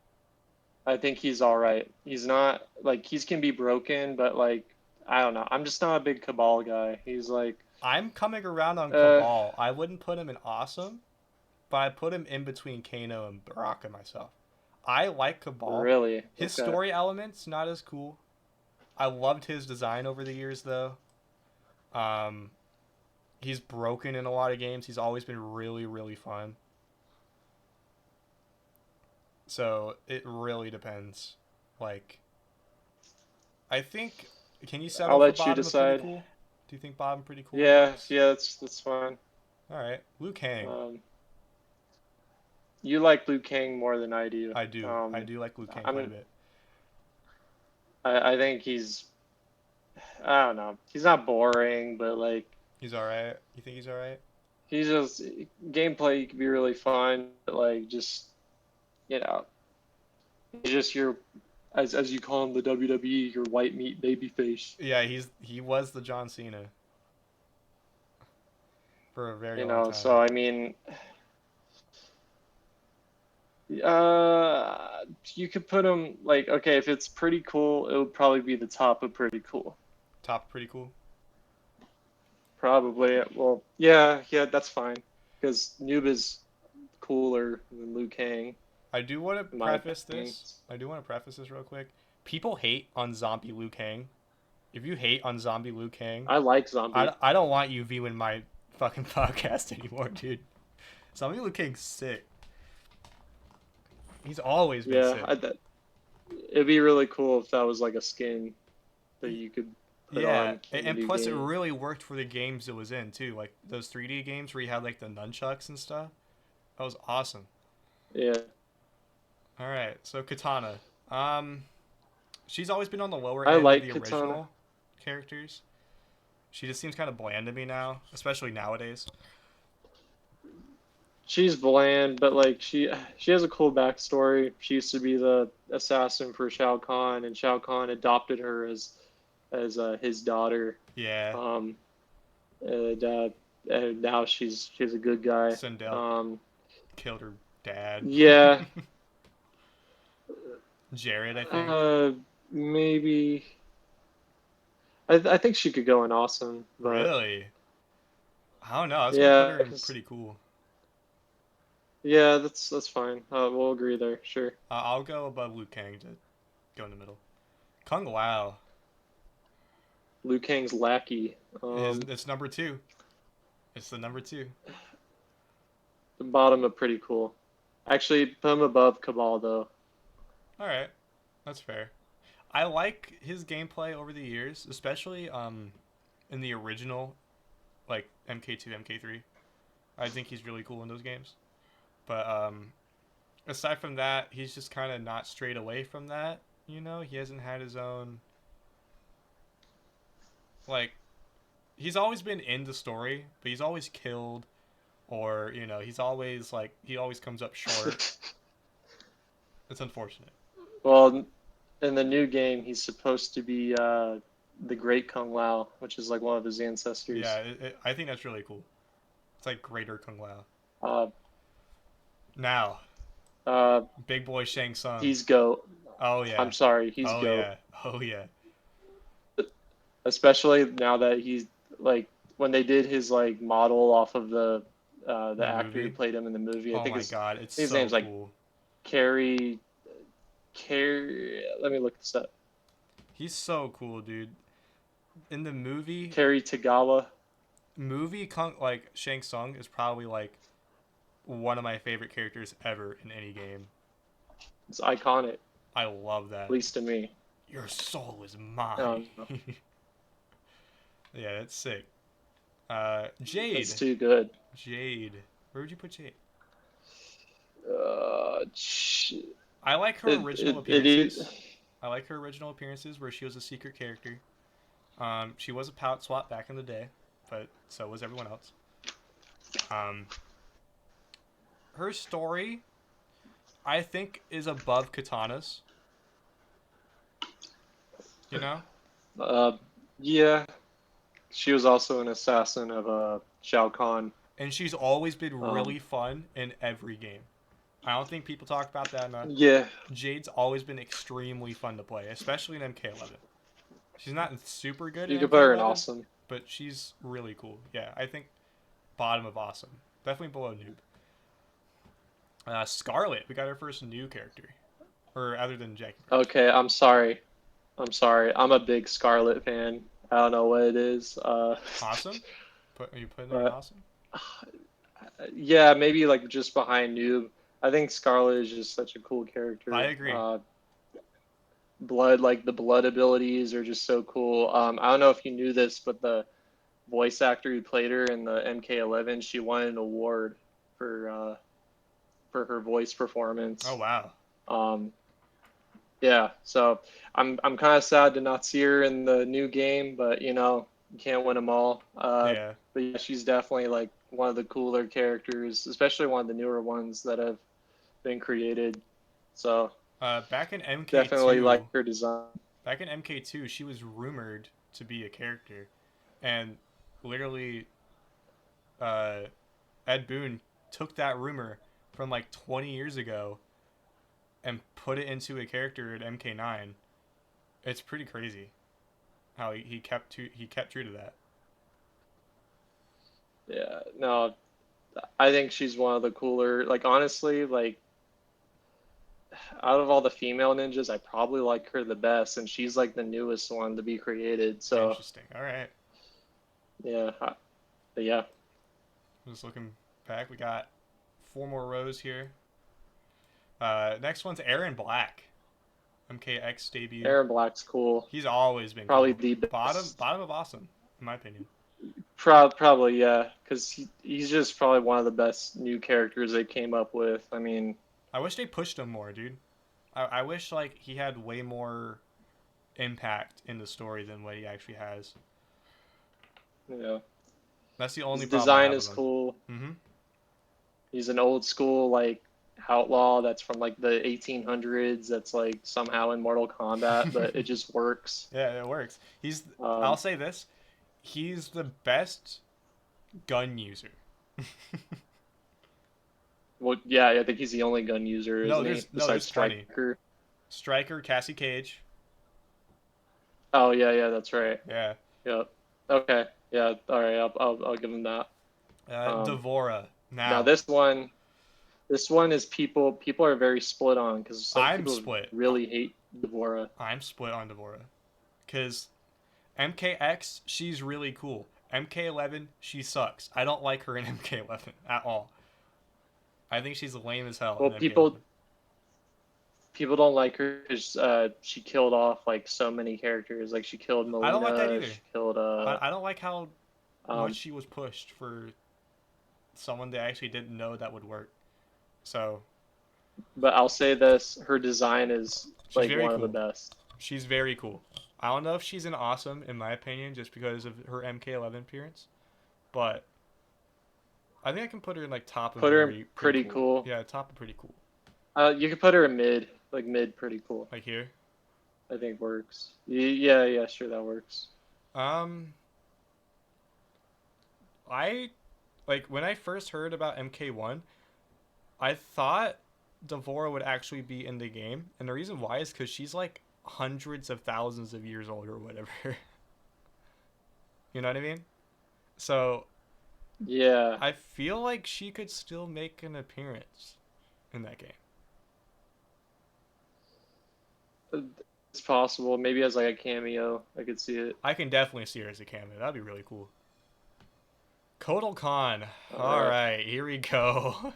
I think he's all right. He's not like he's can be broken, but like I don't know. I'm just not a big Cabal guy. He's like, I'm coming around on uh, Cabal. I wouldn't put him in awesome, but I put him in between Kano and Baraka myself. I like Cabal. really? His Okay. story elements not as cool. I loved his design over the years though. Um, he's broken in a lot of games. He's always been really really fun. So it really depends. Like I think, can you I'll settle for let you bottom of pretty decide. cool? Do you think bottom pretty cool Yeah, deluxe? yeah, that's fine. All right, Liu Kang. Um, you like Liu Kang more than I do. I do. I do like Liu Kang quite a I'm bit. I think he's I don't know. He's not boring, but like He's all right. You think he's all right? he's just gameplay can be really fun, but like just you know, he's just your as you call him the WWE, your white meat baby face. Yeah, he was the John Cena for a very You long know, time. so I mean, you could put him like okay, if it's pretty cool, it would probably be the top of pretty cool. Top pretty cool. Probably. Well, yeah, yeah, that's fine. Because Noob is cooler than Liu Kang, I do want to in my preface opinion. this. I do want to preface this real quick. People hate on Zombie Liu Kang. If you hate on Zombie Liu Kang, I like Zombie. I don't want you viewing my fucking podcast anymore, dude. Zombie Liu Kang's sick. He's always been Yeah, sick. it'd be really cool if that was like a skin that you could put Yeah, on in the and new plus it game. really worked for the games it was in too, like those 3D games where you had like the nunchucks and stuff. That was awesome. Yeah, All right, so Katana. Um, she's always been on the lower I end of like the Katana. original characters. She just seems kind of bland to me now, especially nowadays. She's bland, but like she has a cool backstory. She used to be the assassin for Shao Kahn, and Shao Kahn adopted her as his daughter. Yeah, Um, and, uh, and now she's a good guy. Sindel Um, killed her dad. yeah, Jared, I think. uh, maybe I think she could go in awesome, but Really? I don't know. I was gonna put yeah, her in pretty cool. yeah, that's fine. We'll agree there. Sure. I'll go above Liu Kang to go in the middle. Kung Lao Liu Kang's lackey. is it's number two. It's the number two. The bottom of pretty cool. Actually, put him above Cabal though. All right, that's fair. I like his gameplay over the years, especially in the original like MK2, MK3. I think he's really cool in those games. But aside from that, he's just kind of not strayed away from that. You know, he hasn't had his own like. He's always been in the story, but he's always killed, or he's always like he always comes up short. It's unfortunate. Well, in the new game, he's supposed to be the Great Kung Lao, which is like one of his Yeah, ancestors. I think that's really cool. It's like greater Kung Lao. Uh, Now, uh, big boy Shang Tsung. he's GOAT. Oh I'm yeah. sorry, he's Oh GOAT. yeah. Oh yeah. Especially now that he's like when they did his like model off of the The actor who movie. played him in the movie. Oh my god, it's His so name's like cool. Carrie. Carrie. Let me look this up. He's so cool, dude. In the Carrie Tagawa. movie like Shang Tsung is probably like one of my favorite characters ever in any game. It's iconic, I love at that. least to me. Your soul is mine. Um, Yeah, that's sick. that's Jade. too good. Jade. Where would you put Jade? Uh, sh- I like her it, original it, it is. appearances. I like her original appearances where she was a secret character. She was a palette swap back in the day, but so was everyone else. Um, her story, I think, is above Katana's. You know, Uh, yeah, she was also an assassin of Shao Kahn. and she's always been Um, really fun in every game. I don't think people talk about that enough. yeah, Jade's always been extremely fun to play, especially in MK11. She's not super good You in could put her in MK11, awesome. but she's really cool. Yeah, I think bottom of awesome. Definitely below noob. Scarlet, we got our first new character, or other than Jackie Branch. Okay, I'm sorry. I'm sorry. I'm a big Scarlet fan. I don't know what it is. Awesome. Are you putting her in But awesome? yeah, maybe like just behind Noob. I think Scarlet is just such a cool I character. agree. Blood, like the blood abilities are just so cool. I don't know if you knew this, but the voice actor who played her in the MK11, she won an award for her voice Oh performance. wow. Um, yeah, so I'm kind of sad to not see her in the new game, but you can't win them all. Yeah. But yeah, she's definitely like one of the cooler characters, especially one of the newer ones that have been created. So Back in definitely like MK2, her design. she was rumored to be a character, and literally, uh, Ed Boon took that rumor from like 20 years ago and put it into a character at MK9. It's pretty crazy how he kept true to that. Yeah, no, I think she's one of the cooler. Like honestly, like out of all the female ninjas, I probably like her the best, and she's like the newest one to be created. So Interesting. All right. yeah, but yeah, Just looking back, we got four more rows here. Next one's Aaron Black, MKX debut. Aaron Black's cool. He's always been Probably cool. the best. Bottom of awesome, in my opinion. Probably yeah, because he's just probably one of the best new characters they came up with. I mean, I wish they pushed him more, dude. I wish like he had way more impact in the story than what he actually has. you know, That's the his only problem I design have with is him. cool. Mm-hmm. He's an old school like outlaw that's from like the 1800s. That's like somehow in Mortal Kombat, but it just works. Yeah, it works. I'll Um, say this. He's the best gun user. well, yeah, I think he's the only gun user, no, isn't he? there's Besides plenty. Striker. Striker, Cassie Cage. Oh yeah, yeah, that's right. Yeah. Yep. Okay. Yeah. All right. I'll give him that. Um, Devora. now Now, this one is people are very split on because some I'm people split. really hate Devora. I'm split on Devora. Because MKX, she's really cool. MK11, she sucks. I don't like her in MK11 at all. I think she's lame as hell Well, in MK11. people don't like her because she killed off like so many characters. Like she killed I don't like that Melina. either. She killed I don't like how much um. she was pushed for someone they actually didn't know that would work. So, But I'll say this: her design is she's like very one of the cool. best. She's very cool. I don't know if she's an awesome, in my opinion, just because of her MK11 appearance, but I think I can put her in like top of Put her in pretty pretty cool. cool. Yeah, top of pretty cool. You could put her in mid, like mid, pretty cool. Like here. I think works. Yeah, yeah, sure, that works. Um, I like when I first heard about MK1, I thought Devora would actually be in the game, and the reason why is because she's like hundreds of thousands of years old or whatever. You know what I mean? So Yeah, I feel like she could still make an appearance in that game. it's possible. Maybe as like a cameo, I could see it. I can definitely see her as a cameo. That'd be really cool. Kotal Khan. All All right, right, here we go.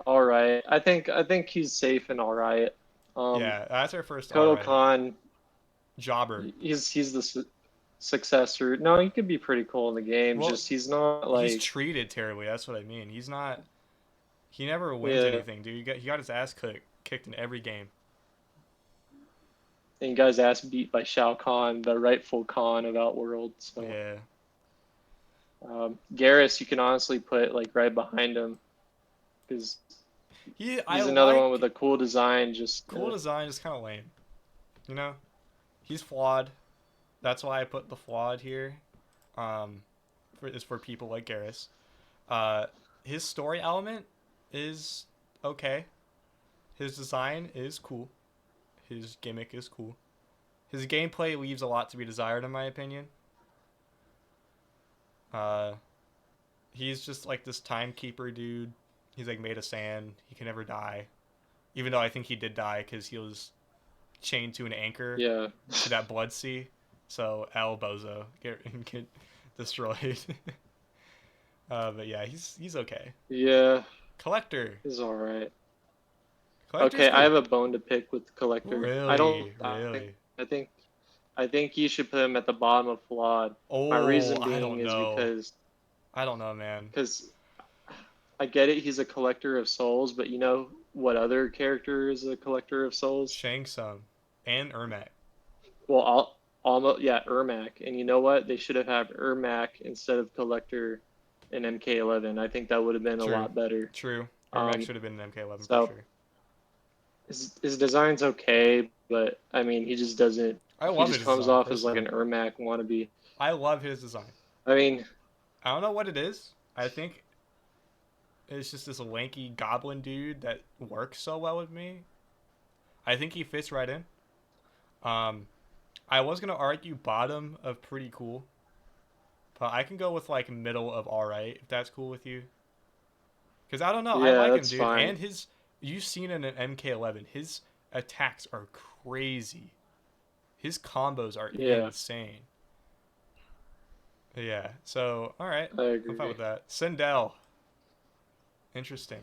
all right. I think he's safe and all right. Um, Yeah, that's our first all Kotal right. Khan, Jobber. he's the successor. No, he could be pretty cool in the game. Well, Just he's not he's like treated terribly. That's what I mean. He's not. He never wins yeah. anything, dude. He got his ass kicked in every game. And he got his ass beat by Shao Kahn, the rightful Khan of Outworld. So Yeah. Garrus, you can honestly put like right behind him because I he's another one with like a cool design. Just cool design, just kind of lame. You know, he's flawed. That's why I put the flawed here. Is for people like Garrus. Uh, his story element is okay. His design is cool. His gimmick is cool. His gameplay leaves a lot to be desired, in my opinion. Uh, he's just like this timekeeper dude. He's like made of sand. He can never die. Even though I think he did die because he was chained to an anchor Yeah. to that blood sea. So El Bozo get destroyed. But yeah, he's okay. Yeah. Collector. He's all right. Collector's Okay, I have cool. a bone to pick with the collector. I don't. Really, really. I think. I think you should put him at the bottom of flawed. My Oh, reason I being don't is know. I don't know, man. because I get it. He's a collector of souls, but you know what other character is a collector of souls? Shang Tsung and Ermac. Well, almost yeah, Ermac. And you know what? They should have had Ermac instead of collector in MK11. I think that would have been a True. lot better. True. Ermac Um, should have been an MK11 for so sure. his design's okay, but I mean, he just doesn't. I He love just his comes design off as like personally. an Ermac wannabe. I love his design. I mean, I don't know what it is. I think it's just this lanky goblin dude that works so well with me. I think he fits right in. Um, I was gonna argue bottom of pretty cool, but I can go with like middle of all right if that's cool with you. Cause I don't know, I yeah, like him, that's dude. fine. And his, you've seen in an MK11, his attacks are crazy. His combos are Yeah, insane. Yeah. So all right, I I'm fine agree. with that. Sindel, interesting.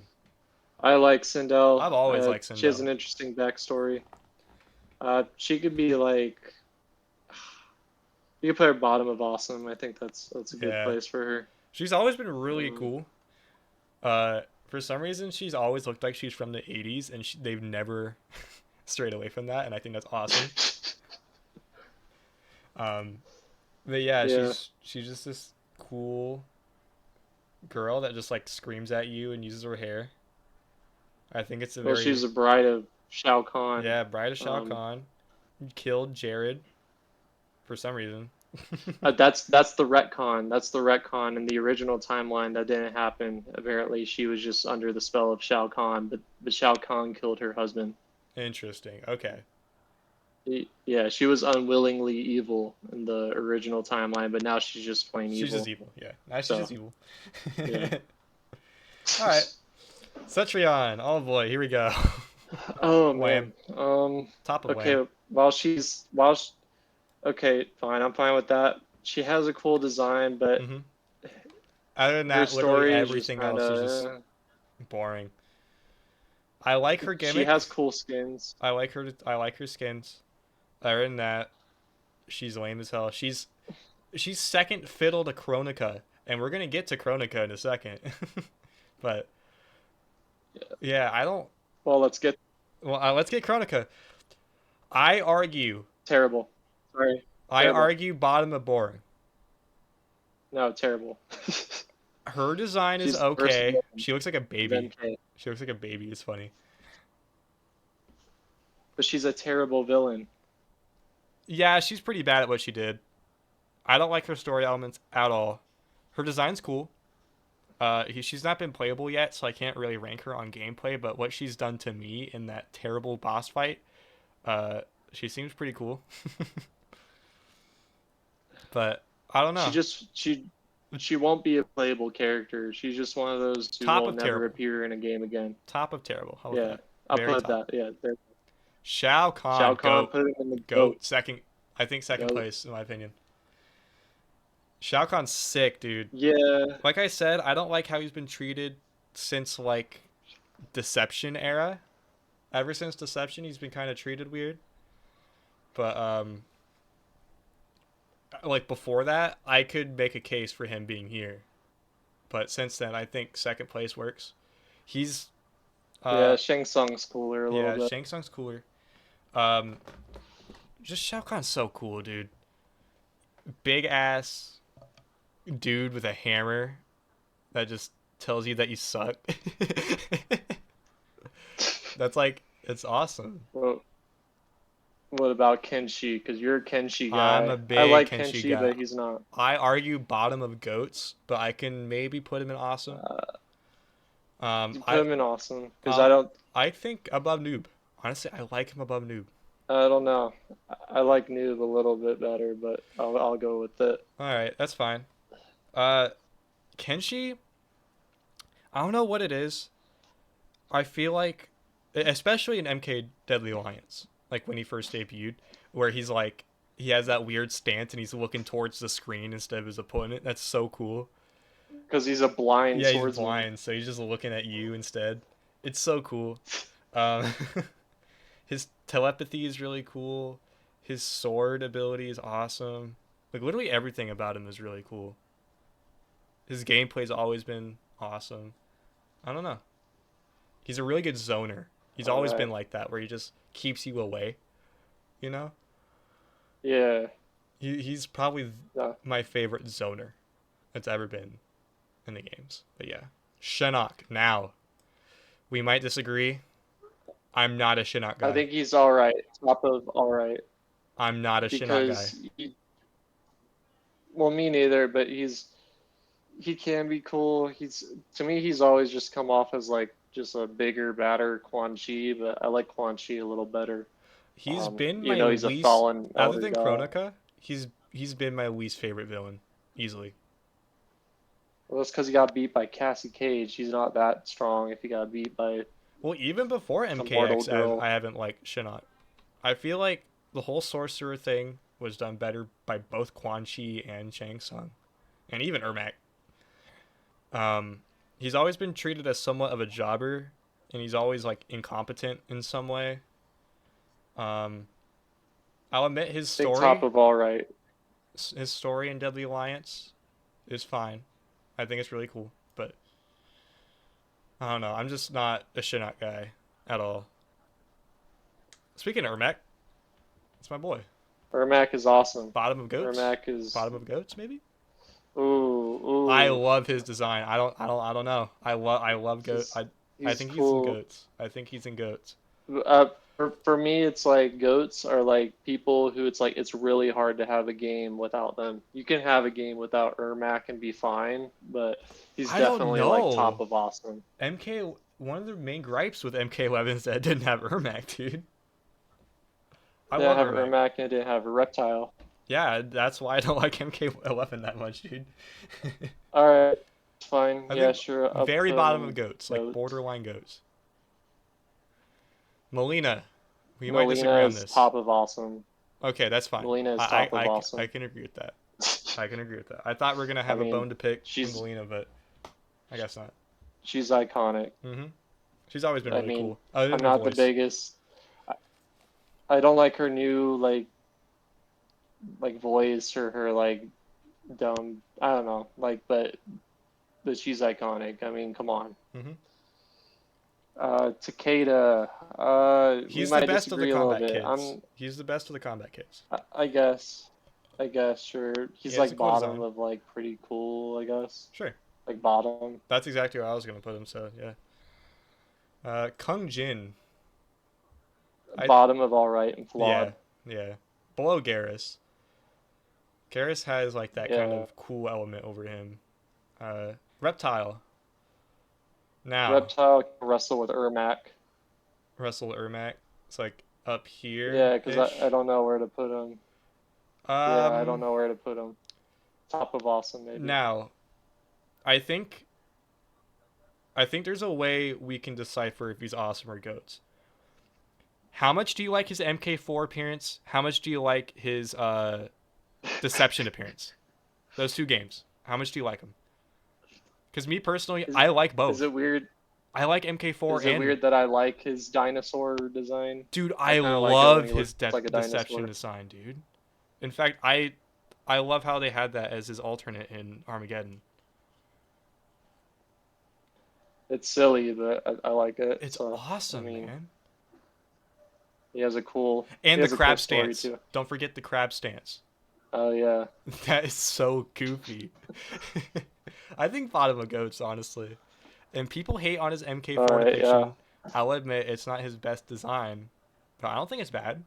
I like Sindel. I've always liked She has Sindel. an interesting backstory. She could be like, you could put her bottom of awesome. I think that's a good Yeah. place for her. She's always been really Um, cool. For some reason, she's always looked like she's from the '80s, and they've never strayed away from that, and I think that's awesome. Um, but yeah, yeah. she's just this cool girl that just like screams at you and uses her hair. I think it's a Well, she's very the bride of Shao Kahn. yeah, Bride of Shao Um, Kahn killed Jared for some reason. that's the retcon. That's the retcon in the original timeline that didn't happen. Apparently, she was just under the spell of Shao Kahn, but Shao Kahn killed her husband. Interesting. Okay. Yeah, she was unwillingly evil in the original timeline, but now she's just plain She's just evil. evil. Yeah. Now she's So, just evil. yeah. All right. Cetrion. Oh boy, here we go. Oh Wham. man. Top of Wham. Okay, okay, fine. I'm fine with that. She has a cool design, but hmm Other than her that, literally story is just everything kind else is just of. boring. I like her She gimmick. has cool skins. I like her. I like her skins. Other than that, she's lame as hell. She's second fiddle to Kronika, and we're gonna get to Kronika in a second. But Yeah. yeah, I don't. Well, let's get Well, let's get Kronika. I argue. terrible. Sorry, I terrible. argue bottom of boring. No, terrible. Her design is She's the worst okay. villain She looks like a of baby. MK, She looks like a baby. It's funny. but she's a terrible villain. Yeah, she's pretty bad at what she did. I don't like her story elements at all. Her design's cool. She's not been playable yet, so I can't really rank her on gameplay. But what she's done to me in that terrible boss fight, uh, she seems pretty cool. But I don't She know. just she won't be a playable character. She's just one of those who Top will of never terrible. appear in a game again. Top of terrible. How about Yeah, that? I'll Very put top. that. Yeah, there. Shao Shao Kahn, Kahn goat, put him in the goat, goat. second. I think second Goat. place in my opinion. Shao Kahn's sick, dude. Yeah, Like I said, I don't like how he's been treated since like Deception era. Ever since Deception, he's been kind of treated weird. But like before that, I could make a case for him being here. But since then, I think second place works. He's yeah. uh Shang Tsung's cooler a little yeah, bit. Shang Tsung's cooler. Um just Shao Kahn's so cool, dude. Big ass dude with a hammer that just tells you that you suck. That's like it's awesome. Well, what about Kenshi? Because you're a Kenshi I'm guy. a I big like Kenshi Kenshi, guy. but he's not. I argue bottom of goats, but I can maybe put him in awesome. Uh, Um, you put I him in awesome because I um, don't. I think above noob. Honestly, I like him above noob. I don't know. I like Noob a little bit better, but I'll go with it. All right, that's fine. Uh, Kenshi, I don't know what it is. I feel like, especially in MK Deadly Alliance, like when he first debuted, where he's like, he has that weird stance and he's looking towards the screen instead of his opponent. That's so cool. Because he's a blind Yeah, he's swordsman. blind, so he's just looking at you instead. It's so cool. Um, his telepathy is really cool. His sword ability is awesome. Like literally everything about him is really cool. His gameplay's always been awesome. I don't know. He's a really good zoner. He's All always been right. like that, where he just keeps you away. You know, Yeah. he's probably No. my favorite zoner that's ever been in the games. But yeah, Shinnok. Now we might disagree. I'm not a Shinnok I guy. think he's all right. Top of all right. I'm not a Shinnok guy. Because, well, me neither, but he can be cool. To me, he's always just come off as like just a bigger, badder Quan Chi, but I like Quan Chi a little better. He's been Even my though he's a least, fallen other elder than god. Kronika, he's been my least favorite villain, easily. Well, that's because he got beat by Cassie Cage. He's not that strong if he got beat by Well, even before some mortal MKX, girl. I haven't liked Shinnok. I feel like the whole sorcerer thing was done better by both Quan Chi and Shang Tsung, and even Ermac. Um, he's always been treated as somewhat of a jobber, and he's always like incompetent in some way. Um, I'll admit I think top of all right. his story in Deadly Alliance is fine. I think it's really cool, but I don't know. I'm just not a Shinnok guy at all. Speaking of Ermac, it's my boy. Ermac is awesome. Bottom of goats, Ermac is bottom of goats, maybe. ooh I ooh. love his design. I don't know. I love goat. He's I he's think he's in cool. goats. I think he's in goats. For me, it's like goats are like people who it's like it's really hard to have a game without them. You can have a game without Ermac and be fine, but he's I don't definitely like top know. of awesome. MK, one of the main gripes with MK11 is that it didn't have Ermac, dude. I They didn't love have Ermac. Ermac and they didn't have a reptile. Yeah, that's why I don't like MK11 that much, dude. All right, fine. I Yeah, think sure. I'll very put bottom of him goats, like goats. borderline goats. Molina, we might disagree Melina on is this. top of awesome. Okay, that's fine. Melina is top of I awesome. can agree with that. I can agree with that. I thought we are gonna I have a mean, bone to pick with she's Molina, but I guess not. she's iconic. She's always been I really mean, cool. Other I'm than her not the voice. biggest. I, I don't like her new like voice or her like dumb. I don't know. Like, but she's iconic. I mean, come on. hmm Takeda. We He's the might best of the disagree a little combat bit. kids. He's the best of the combat kids. I guess. I guess sure. He He's has a like cool bottom design. of like pretty cool. I guess Sure. like bottom. That's exactly where I was gonna put him. So yeah. Kung Jin. I Bottom of all right and yeah flawed. yeah. Below Garrus. Garrus has like that kind Yeah. of cool element over him. Reptile. Now Reptile can wrestle with Ermac. Russell Ermac. It's like up here Yeah, because I ish. don't know where to put him. Yeah, I don't Um. know where to put him. Top of awesome, maybe. Now I think there's a way we can decipher if he's awesome or goats. How much do you like his MK4 appearance? How much do you like his Deception appearance? Those two games. How much do you like them? Because me personally, Is I like is both. it weird? I like MK4 Is it and weird that I like his dinosaur design? dude, I I kind of like it when love he his looks like a Deception dinosaur. design, dude. In fact, I love how they had that as his alternate in Armageddon. It's silly, but I like it. It's So I awesome, mean, man. he And the has a cool crab story stance. too. Don't forget the crab stance. Oh yeah, That is so goofy. I think bottom of goats, honestly. And people hate on his all MK4 right, yeah, depiction. I'll admit it's not his best design, but I don't think it's bad.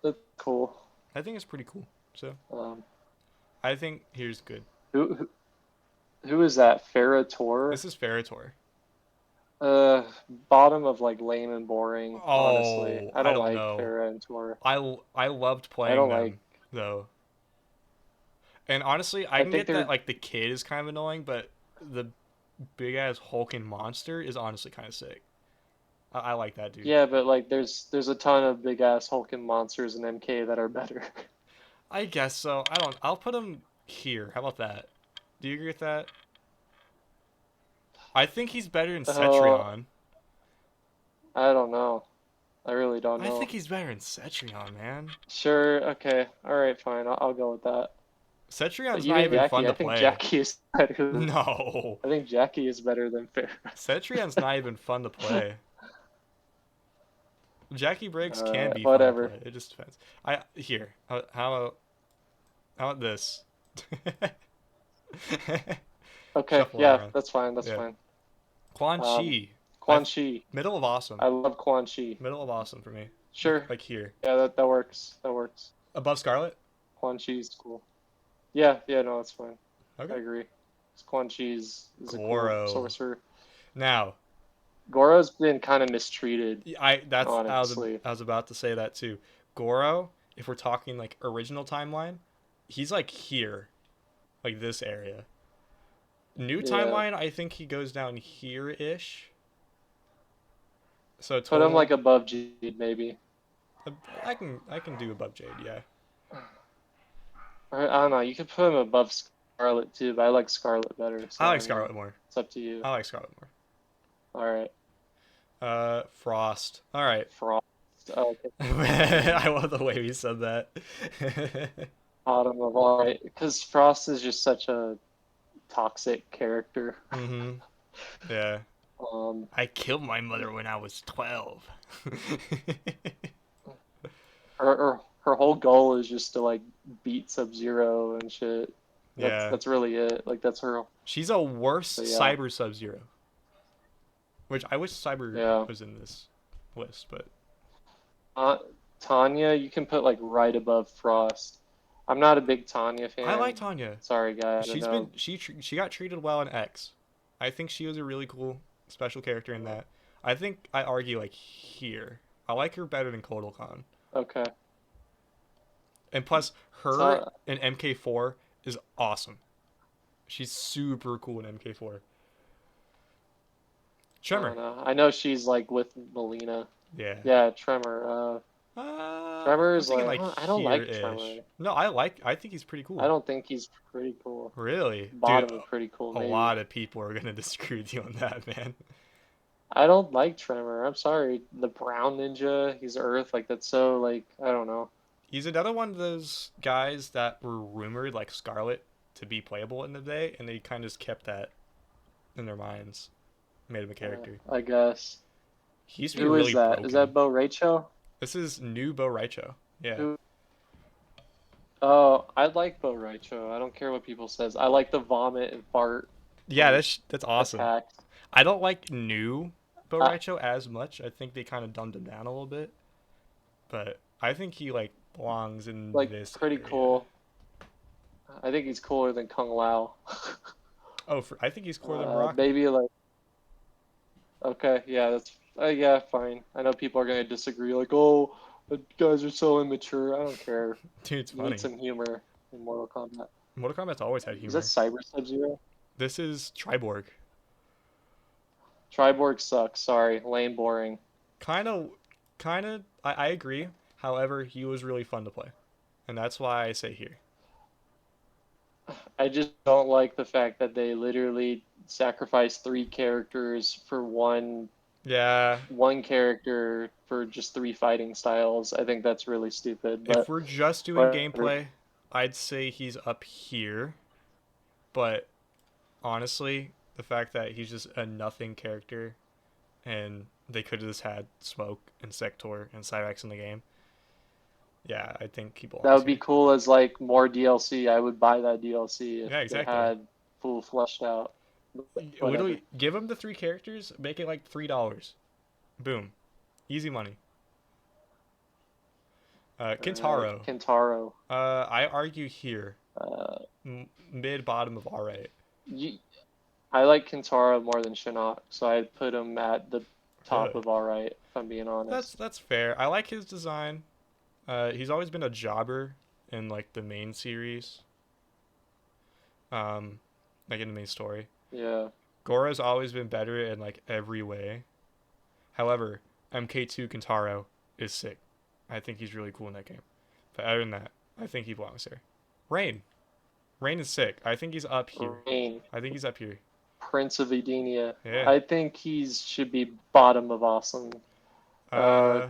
that's cool. I think it's pretty cool. So Um, I think here's good. who who is that? Ferrator? This is Ferritor. Uh, bottom of like lame and boring, honestly. Oh, I I don't don't like know. Farah and Tor. I loved I playing don't like. them though. And honestly, I I can think get that they're like the kid is kind of annoying, but the big ass hulking monster is honestly kind of sick. I like that dude. yeah, but like there's a ton of big ass hulking monsters in MK that are better. I guess so. I don't. I'll put him here. How about that? Do you agree with that? I think he's better than Oh, Cetrion. I don't know. I really don't I think know. he's better than Cetrion, man. Sure, okay, all right, fine. I'll go with that. But Cetrion's not even even fun Jackie, I to think play. Jackie is better. No. I think Jackie is better than Farah. Cetrion's not even fun to play. Jackie Briggs can be fun to Whatever. play. It just depends. I here. How about this? Okay, Shuffle 'em yeah, around. that's fine. That's Yeah. fine. Quan Um, Chi. I Quan Chi. middle of awesome. I love Quan Chi. Middle of awesome for me. Sure. Like here. Yeah, that works. That works. Above Scarlet? Quan Chi's cool. Yeah, yeah, no, that's fine. I Okay. agree. Quan Chi is a cool Goro. sorcerer. Now, Goro's been kind of mistreated, I that's honestly. I was about to say that too. Goro, if we're talking like original timeline, he's like here, like this area. New Yeah. timeline, I think he goes down here ish. So Put him like total, above Jade, maybe. I can do above Jade, yeah. Or, I don't know. You could put him above Scarlet too, but I like Scarlet better. I So like I mean, Scarlet more. it's up to you. I like Scarlet more. All right. Frost. All right. Frost. Oh, okay. I love the way we said that. Bottom of all right, because Frost is just such a toxic character. Mhm. Yeah. Um, I killed my mother when I was 12. her whole goal is just to like beat Sub-Zero and shit. That's Yeah. that's really it. Like that's her. She's a worse So yeah, Cyber Sub-Zero, which I wish Cyber yeah. was in this list, but Uh, Tanya, you can put like right above Frost. I'm not a big Tanya I like fan. Tanya. Sorry, guys. I She's know. been she got treated well in X. I think she was a really cool special character in that. I think I argue like here. I like her better than Kotal. Okay. And plus her So in MK4 is awesome. She's super cool in MK4. I Tremor. don't know. I know she's like with Melina. Yeah. Yeah, Tremor. Tremor I'm is thinking like like I don't like Tremor. here-ish. No, I think he's pretty I cool. don't think he's pretty cool. Really? Dude, Bottom is pretty cool, a maybe. lot of people are gonna disagree with you on that, man. I don't like Tremor. I'm sorry. The brown ninja, he's Earth. Like that's so like I don't know. He's another one of those guys that were rumored like Scarlet to be playable in the day, and they kind of just kept that in their minds, made him a character. I guess. He used to be Who is really that? Is broken. that Bo Rachel? This is new Bo Raicho. Yeah. Who? Oh, I like Bo Raicho. I don't care what people says. I like the vomit and fart Yeah, like that's awesome. attacks. I don't like new Bo I, Raicho as much. I think they kind of dumbed him down a little bit, but I think he like belongs in like this pretty area. cool. I think he's cooler than Kung Lao. Oh, I think he's cooler than Baraka. Maybe like okay, yeah, that's yeah, fine. I know people are gonna disagree. Like, oh, the guys are so immature. I don't care. Dude, it's You need funny. some humor in Mortal Kombat. Mortal Kombat's always had Is that humor. Cyber Sub-Zero? This is Triborg. Triborg sucks. Sorry, lame, boring. Kind of, I agree. However, he was really fun to play, and that's why I say here. I just don't like the fact that they literally sacrificed three characters for Yeah, one character for just three fighting styles. I think that's really stupid, if but we're just doing whatever. gameplay, I'd say he's up here. But honestly, the fact that he's just a nothing character, and they could have just had Smoke and Sector and Cyrax in the game. Yeah, I think he That belongs would be here. cool as like more DLC. I would buy that DLC if Yeah, they exactly. had full fleshed out. Whatever. Literally, give him the three characters, make it like $3. Boom, easy money. Kintaro. Kentaro. I argue here, Uh, mid bottom of alright. you, I like Kintaro more than Shinnok, so I'd put him at the top Really? of all right, if I'm being That's honest. that's fair. I like his design. He's always been a jobber in like the main series, um, like in the main story. Yeah. Gora's always been better in like every way. However, MK2 Kentaro is sick. I think he's really cool in that game. But other than that, I think he belongs there. Rain. Rain is sick. I think he's up here. Rain, I think he's up here. Prince of Edenia. Yeah. I think he's should be bottom of awesome. Uh, Uh,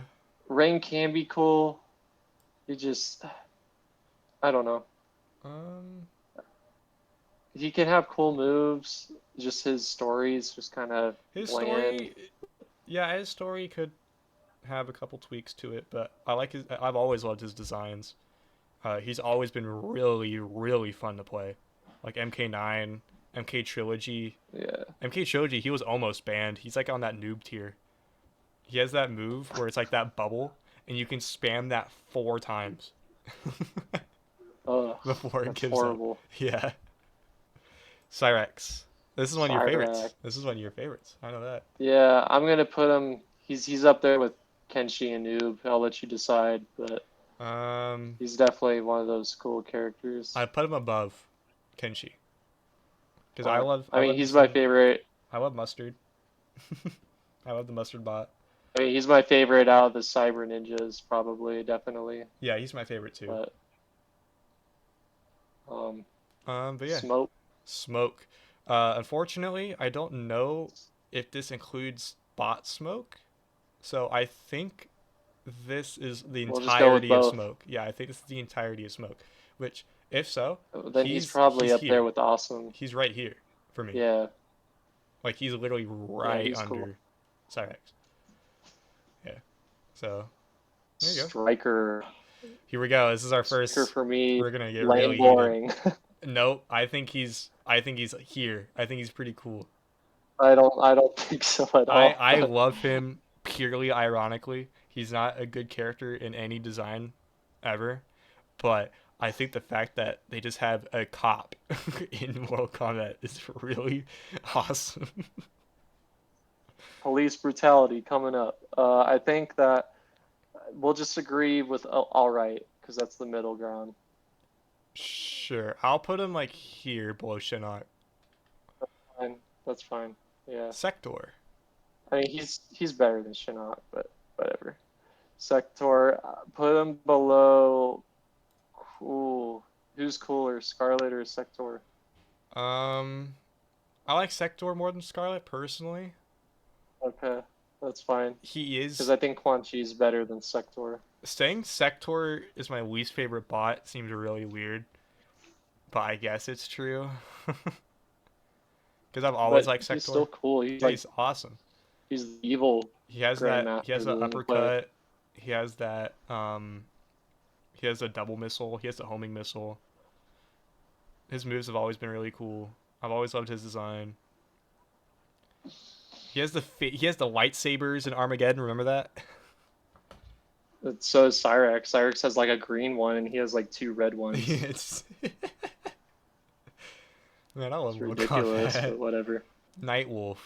Rain can be cool. He just, I don't know. um, He can have cool moves. Just his stories just kind of his bland. story, yeah, his story could have a couple tweaks to it, but I like his. I've always loved his designs. He's always been really, really fun to play. Like MK9, MK Trilogy. Yeah. MK Trilogy, he was almost banned. He's like on that noob tier. He has that move where it's like that bubble, and you can spam that 4 times Ugh, before it that's gives up. horrible. Yeah. Cyrex. This is one of your Cyrac. favorites. This is one of your favorites. I know that. Yeah, I'm gonna put him. He's up there with Kenshi and Noob. I'll let you decide, but Um, he's definitely one of those cool characters. I put him above Kenshi because I Uh, love I I mean, love he's my using favorite. I love mustard. I love the mustard bot. I mean, he's my favorite out of the Cyber Ninjas, probably, definitely. Yeah, he's my favorite too. But um, But yeah, Smoke. smoke. Unfortunately, I don't know if this includes bot smoke. So I think this is the We'll just go with entirety of both. smoke. Yeah, I think this is the entirety of smoke. Which, if so, Then he's he's probably up there here. with Awesome. He's right here for me. Yeah, Like he's literally yeah, right he's cool. under Cyrex. Yeah. So there you go. Striker. Here we go. This is our Striker first. for me, We're gonna get lame really heated. boring. Nope. I think he's here. I think he's pretty cool. I don't think so at all. I love him purely ironically. He's not a good character in any design ever, but I think the fact that they just have a cop in Mortal Kombat is really awesome. Police brutality coming up. I think that we'll just agree with all right because that's the middle ground. Sure. I'll put him like here below Shinnok. Fine, that's fine. Yeah, Sector. I mean he's better than Shinnok, but whatever. Sector, put him below. Cool. Who's cooler, Scarlet or Sector? Um I like Sector more than Scarlet personally. Okay, that's fine. He Because is I think Quan Chi's better than Sector. saying Sector is my least favorite bot seems really weird, but I guess it's true. Because I've always But liked he's still Sector. cool. He's Yeah, like he's awesome. he's the evil He has that. He Grandmaster has that the doesn't play. uppercut. He has that. He has a double missile. He has the homing missile. His moves have always been really cool. I've always loved his design. He has the lightsabers in Armageddon. Remember that? So is Cyrex. Cyrex has like a green one, and he has like two red ones. it's Man, I love It's Mortal ridiculous, Kombat. but whatever. Nightwolf.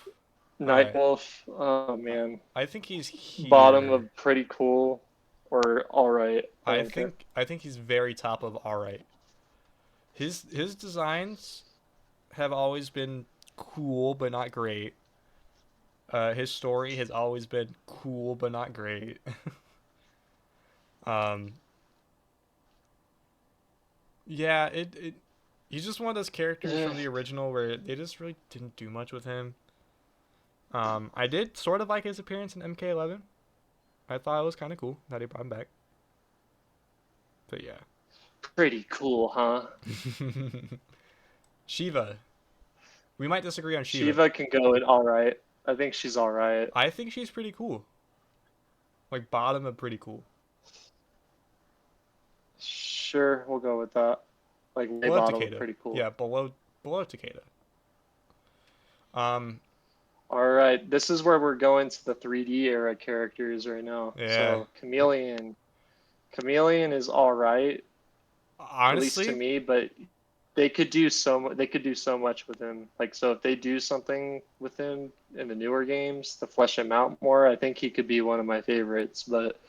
All right. Nightwolf. Oh man, I think he's bottom here. of pretty cool, or all right. I don't care. I think he's very top of alright. His designs have always been cool but not great. His story has always been cool but not great. um, yeah, it he's just one of those characters from the original where they just really didn't do much with him. I did sort of like his appearance in MK11. I thought it was kind of cool that he brought him back. But yeah. Pretty cool, huh? Shiva. We might disagree on Shiva. Shiva can go in all right. I think she's all right. I think she's pretty cool. Like bottom of pretty cool. Sure, we'll go with that. Like way Below bottom, Takeda. pretty cool. Yeah, below Takeda. Um, All right, this is where we're going to the 3D era characters right now. Yeah. So Chameleon is all right, at least to honestly, me, but they could do they could do so much with him. Like, so if they do something with him in the newer games to flesh him out more, I think he could be one of my favorites. But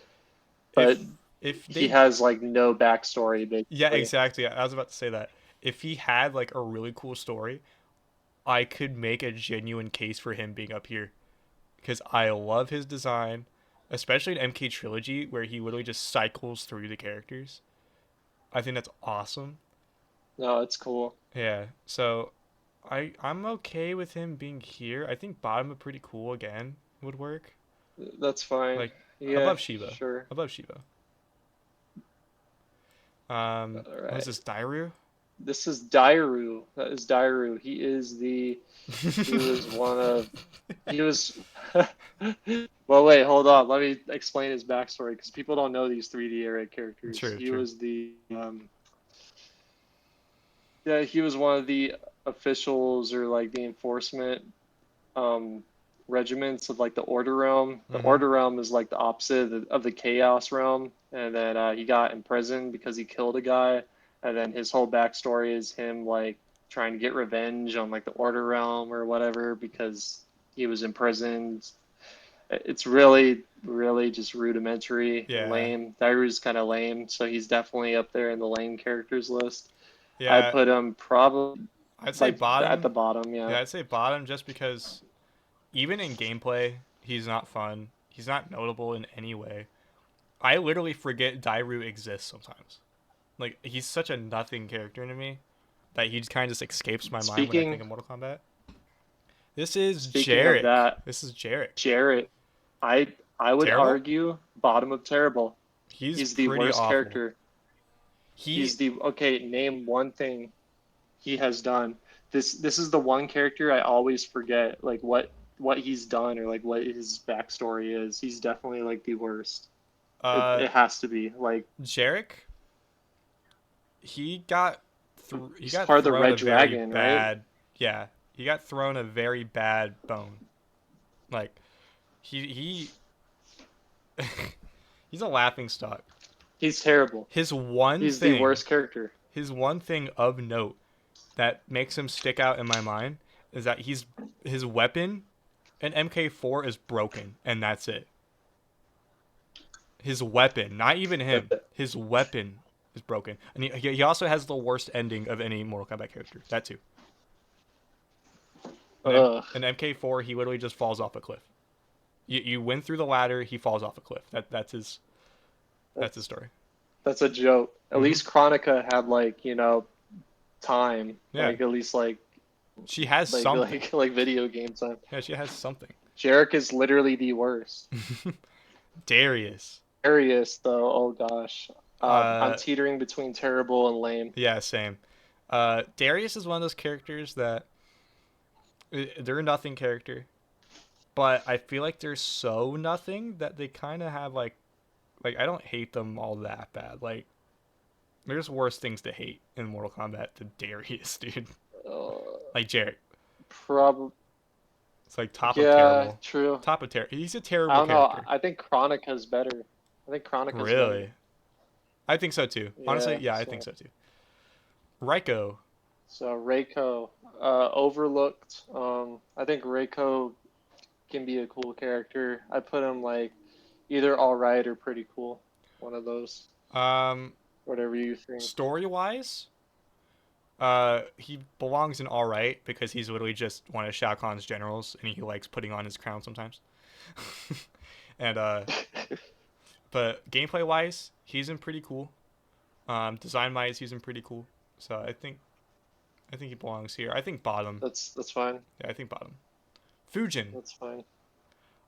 If he they has like no backstory Yeah, basically. exactly. I was about to say that. If he had like a really cool story, I could make a genuine case for him being up here because I love his design, especially in MK Trilogy where he literally just cycles through the characters. I think that's awesome. No, it's cool. Yeah. So I'm okay with him being here. I think bottom of pretty cool again would work. That's fine. Like Yeah, above Shiva. sure. Above Shiva. All What is right. this, Dairu? This is Dairu. That is Dairu. He was one of he was well, wait, hold on. Let me explain his backstory because people don't know these 3D era characters. True, He true. was yeah, he was one of the officials or like the enforcement um, regiments of like the Order Realm. The Mm-hmm. Order Realm is like the opposite of the Chaos Realm, and then he got imprisoned because he killed a guy, and then his whole backstory is him like trying to get revenge on like the Order Realm or whatever because he was imprisoned. It's really just rudimentary and Yeah. lame. Dairu's kind of lame, so he's definitely up there in the lame characters list. I Yeah. put him probably I'd say like at bottom. the bottom, yeah. Yeah, I'd say bottom just because even in gameplay, he's not fun. He's not notable in any way. I literally forget Dairu exists sometimes. Like he's such a nothing character to me that he just kind of just escapes my mind when I think Speaking of Mortal Kombat. This is speaking of Jarek. that, This is Jarek. Jarrett, I would Terrible? argue bottom of terrible. He's He's the pretty worst awful. character. He He's the okay, name one thing he has done. This is the one character I always forget like what he's done or like what his backstory is. He's definitely like the worst. uh It has to be. Like Jarek, he got he he's got part of the thrown Red a very Dragon, right? bad yeah, he got thrown a very bad bone. Like he he's a laughing stock. He's terrible. His one He's the thing, worst character. his one thing of note that makes him stick out in my mind is that his weapon in MK4 is broken, and that's it. His weapon, not even him. His weapon is broken, and he also has the worst ending of any Mortal Kombat character. That too. Ugh. In MK4, he literally just falls off a cliff. You win through the ladder, he falls off a cliff. That's his story. That's a joke. At Mm-hmm. least Chronica had like, time. Yeah, Like at least she has something. like video game time. Yeah, she has something. Jarek is literally the worst. Darius. Arius though, oh gosh. I'm Uh, teetering between terrible and lame. yeah, same. Darius is one of those characters that they're a nothing character, but I feel like they're so nothing that they kind of have like I don't hate them all that bad. Like there's worse things to hate in Mortal Kombat than Darius, dude. Uh, Like Jarek. Probably. It's like top of Yeah, terrible. true. Top of terrible. He's a I terrible don't know. character. I think Chronica's better. I think Chronica's better. Really? I think so too. Honestly, Yeah. yeah, I think so too. Raiko. So Reiko, overlooked. I think Reiko can be a cool character. I put him like either all right or pretty cool. One of those. Um, Whatever you think. story wise, he belongs in all right because he's literally just one of Shao Kahn's generals, and he likes putting on his crown sometimes. and but gameplay wise, he's in pretty cool. Design wise, he's in pretty cool. So I think he belongs here. I think bottom. That's fine. Yeah, I think bottom. Fujin. That's fine.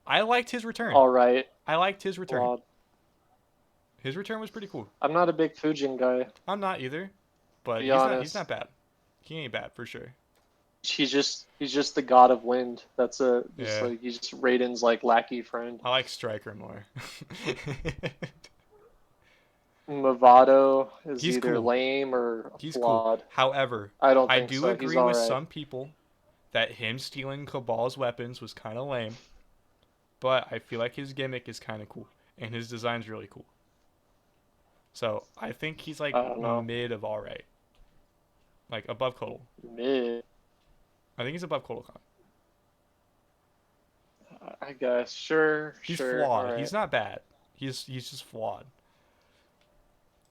I liked his return. All right. I liked his return. Flawed. His return was pretty cool. I'm not a big Fujin guy. I'm not either, but Be he's honest. not bad. He ain't bad for sure. He's just the god of wind. That's just Yeah. like he's just Raiden's like lackey friend. I like Striker more. Movado is He's either cool. lame or He's cool. flawed. However, I don't I think do so. agree He's with alright. some people that him stealing Cabal's weapons was kind of lame, but I feel like his gimmick is kind of cool and his design's really cool. So I think he's like I don't know. mid of all right. like above Kotal. Mid, I think he's above Kotal Khan. I guess. Sure, He's sure. All flawed. He's right. not bad. He's just flawed.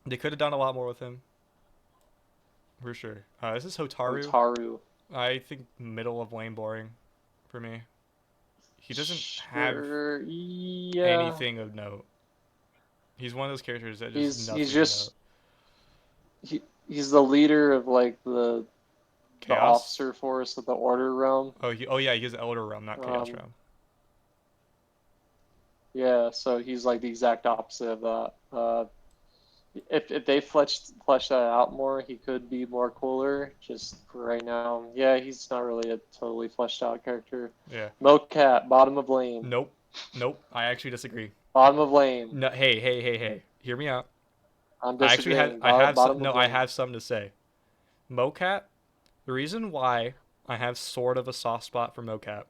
They could have done a lot more with him, for sure. This is Hotaru. Otaru. I think middle of lane boring for me. He doesn't have Sure. Yeah. anything of note. He's one of those characters that just He's nothing of note. just he he's the leader of like the Chaos? officer force of the Order realm. Oh yeah, he's Elder Realm, not Chaos Um, Realm. yeah, so he's like the exact opposite of that. If they flesh that out more, he could be more cooler. Just for right now, yeah, he's not really a totally fleshed out character. Yeah. Mocap, bottom of lane, Nope. Nope. I actually disagree. bottom of lane. No. Hey. Hear me out. I'm I actually had. disagreeing. I have. Bottom No. of I lane. have something to say. Mocap. The reason why I have sort of a soft spot for Mocap.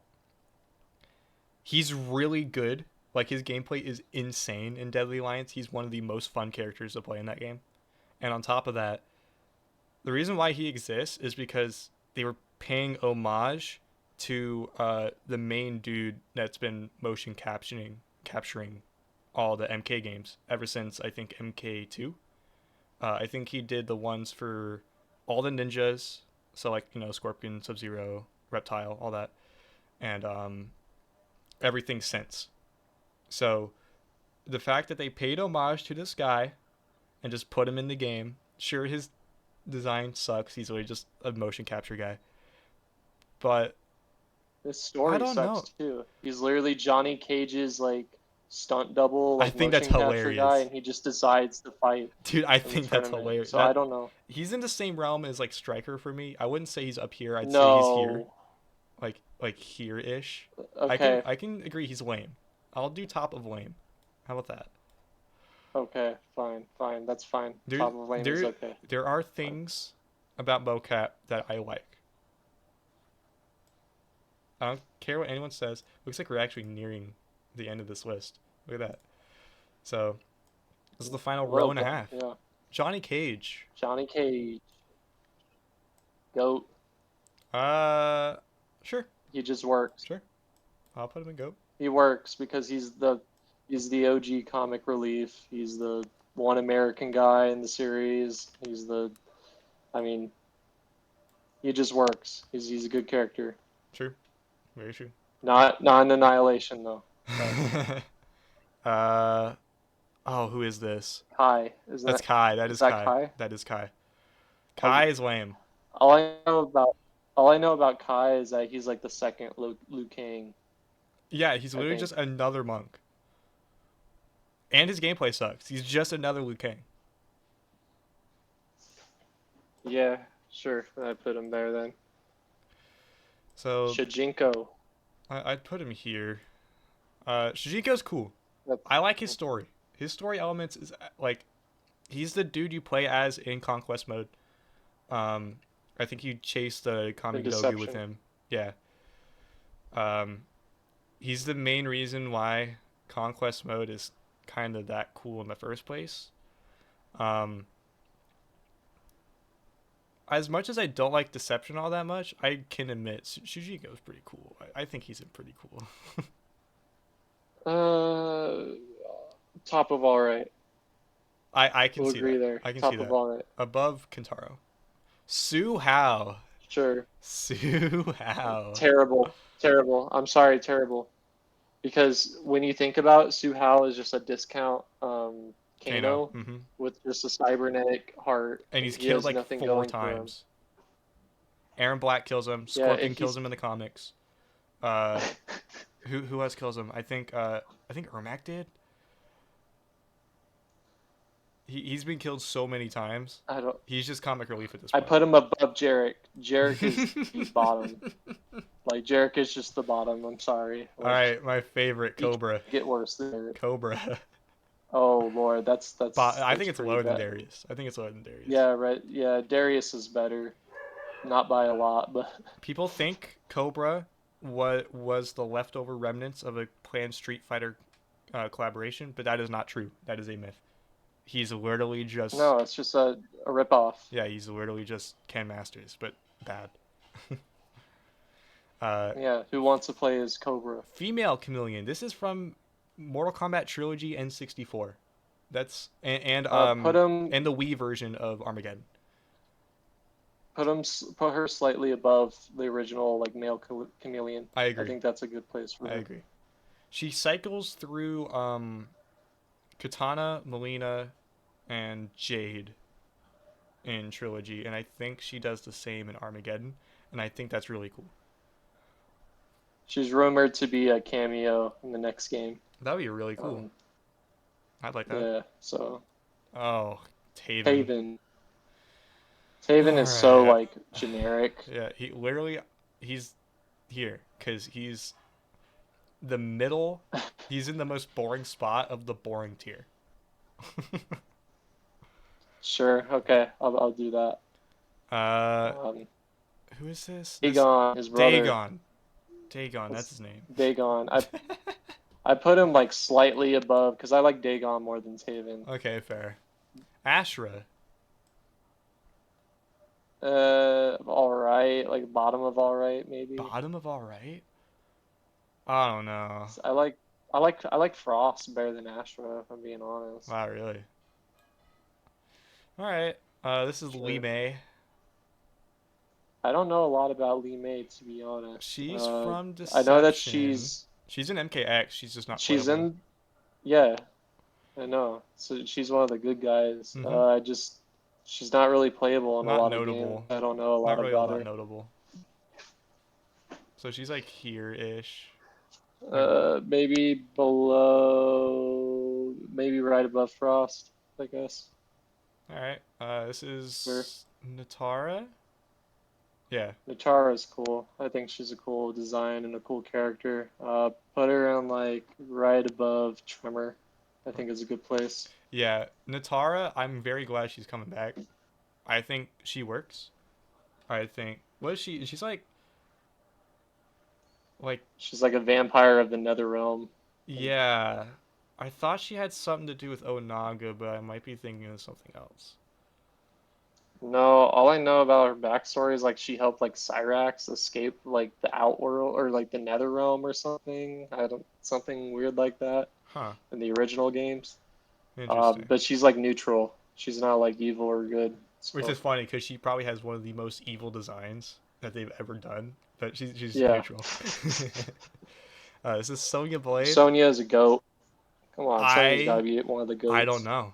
He's really good. Like his gameplay is insane in Deadly Alliance. He's one of the most fun characters to play in that game. And on top of that, the reason why he exists is because they were paying homage to the main dude that's been motion capturing all the MK games ever since I think MK2. I think he did the ones for all the ninjas, so like Scorpion, Sub Zero, Reptile, all that, and everything since. So the fact that they paid homage to this guy and just put him in the game, sure his design sucks. He's really just a motion capture guy. But This I story don't sucks know. too. He's literally Johnny Cage's like stunt double, I like think that's motion capture guy, hilarious. and he just decides to fight Dude, I in the think that's tournament. hilarious. So I That don't know. he's in the same realm as like Striker for me. I wouldn't say he's up here. I'd say he's here. No. Like here-ish. I can Okay. I can agree he's lame. I'll do top of lame. How about that? Okay. Fine. Fine. That's fine. There Top of lane is there okay. there are Fine. things about mocap that I like. I don't care what anyone says. Looks like we're actually nearing the end of this list. Look at that. So this is the final row Well and a done. half. Yeah. Johnny Cage. Johnny Cage. Goat. Uh, sure, He just works. sure. I'll put him in goat. He works because he's the OG comic relief. He's the one American guy in the series. I mean, he just works. He's a good character. True, very true. Not an Annihilation though. But uh, oh, who is this? Kai, isn't That's that Kai. That is is that Kai. Kai? That is Kai. Okay. Kai is lame. All I know about all I know about Kai is that he's like the second Liu Kang, Yeah, he's I literally just think. another monk, and his gameplay sucks. He's just another Liu Kang. Yeah, sure. I put him there then. So Shijinko. I'd put him here. Shujiko's cool. That's I like his story. His story elements is like he's the dude you play as in conquest mode. Um, I think you chase the in Kamigogu with Deception. him. Yeah. Um, he's the main reason why conquest mode is kind of that cool in the first place. Um, as much as I don't like Deception all that much, I can admit Shujiko's pretty cool. I think he's pretty cool. Uh, top of all right. I can We'll see agree that. there. I can see Top of that. all right. Above Kentaro. Su Hao. Sure. Su Hao. Terrible. Terrible. I'm sorry, terrible. Because when you think about it, Suhao is just a discount Kano. Kano with just a cybernetic heart, And and he's he killed has like nothing four going for him. times. Aaron Black kills him. Yeah, and Scorpion kills him in the comics. Uh, who else kills him? I think Ermac did. He's been killed so many times. I don't. He's just comic relief at this I point. put him above Jarek. Jarek is the bottom. Like Jarek is just the bottom. I'm sorry. All Like right, my favorite he Cobra. can't get worse than Jarek. Cobra. Oh Lord, that's I think it's pretty lower than bad. Darius. I think it's lower than Darius. Yeah, right. Yeah, Darius is better, not by a lot, but People think Cobra was the leftover remnants of a planned Street Fighter collaboration, but that is not true. That is a myth. He's literally just No, it's just a ripoff. yeah, he's literally just Ken Masters, but bad. uh, Yeah, who wants to play as Cobra? Female chameleon. This is from Mortal Kombat Trilogy N64. That's Put him, and the Wii version of Armageddon. put her slightly above the original like male chameleon. I I agree. think that's a good place for I her. agree. She cycles through Katana, Melina, and Jade in Trilogy, and I think she does the same in Armageddon, and I think that's really cool. She's rumored to be a cameo in the next game. That would be really cool. Um, I'd like that. yeah, so Oh, Taven. Taven. Taven is so Alright. like generic. Yeah, he's here because he's the middle. He's in the most boring spot of the boring tier. Sure, okay, I'll do that. uh, Um, who is this? Dagon, his brother. Dagon, that's his name. Dagon. I put him like slightly above because I like Dagon more than Taven. Okay, fair. Ashra. All right, like bottom of all right, maybe. Bottom of all right. I don't know. I like Frost better than Astra, if I'm being honest. Wow, really? All right. This is Sure. Lee May. I don't know a lot about Lee May, to be honest. She's from Deception. I know that she's in MKX. She's just not. she's playable. in, yeah, I know. So she's one of the good guys. She's not really playable in Not a lot notable. of games. I don't know a lot Not really about all her. that notable. So she's like here-ish. Maybe below, maybe right above Frost, I guess. All right. This is Sure. Natara. Yeah. Natara's cool. I think she's a cool design and a cool character. Put her on like right above Tremor. I think is a good place. Yeah. Natara, I'm very glad she's coming back. I think she works. I think. What is she? She's like. She's like a vampire of the Nether Realm. Yeah. I thought she had something to do with Onaga, but I might be thinking of something else. No, all I know about her backstory is like she helped like Cyrax escape like the Outworld or like the Nether Realm or something. I don't something weird like that Huh. in the original games. Interesting. But she's like neutral. She's not like evil or good. Which So, is funny because she probably has one of the most evil designs that they've ever done. But she's yeah. neutral. This is Sonya Blade. Sonya is a goat. Come on, Sonya's gotta be one of the goats. I don't know.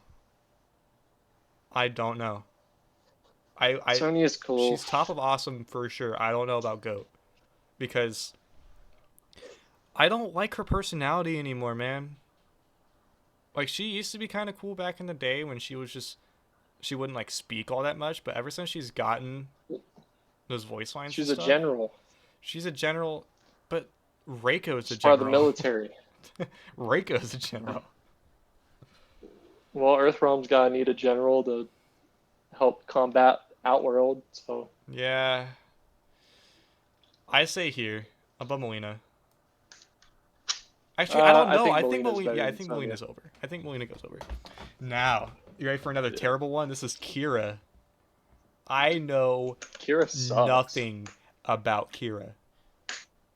Sonya's cool. She's top of awesome for sure. I don't know about GOAT. Because I don't like her personality anymore, man. Like, she used to be kind of cool back in the day when she wouldn't like speak all that much, but ever since she's gotten those voice lines She's and a stuff, general. She's a general, but Reiko's a She's general. part of the military. Reiko's a general. Well, Earthrealm's gotta need a general to help combat Outworld, so Yeah. I say here, above Melina. Actually, I don't know. I think Melina's Melina. Yeah, I better think than Sonya. Melina's over. I think Melina goes over. Now, you ready for another terrible one? This is Kira. I know Kira sucks. nothing about Kira.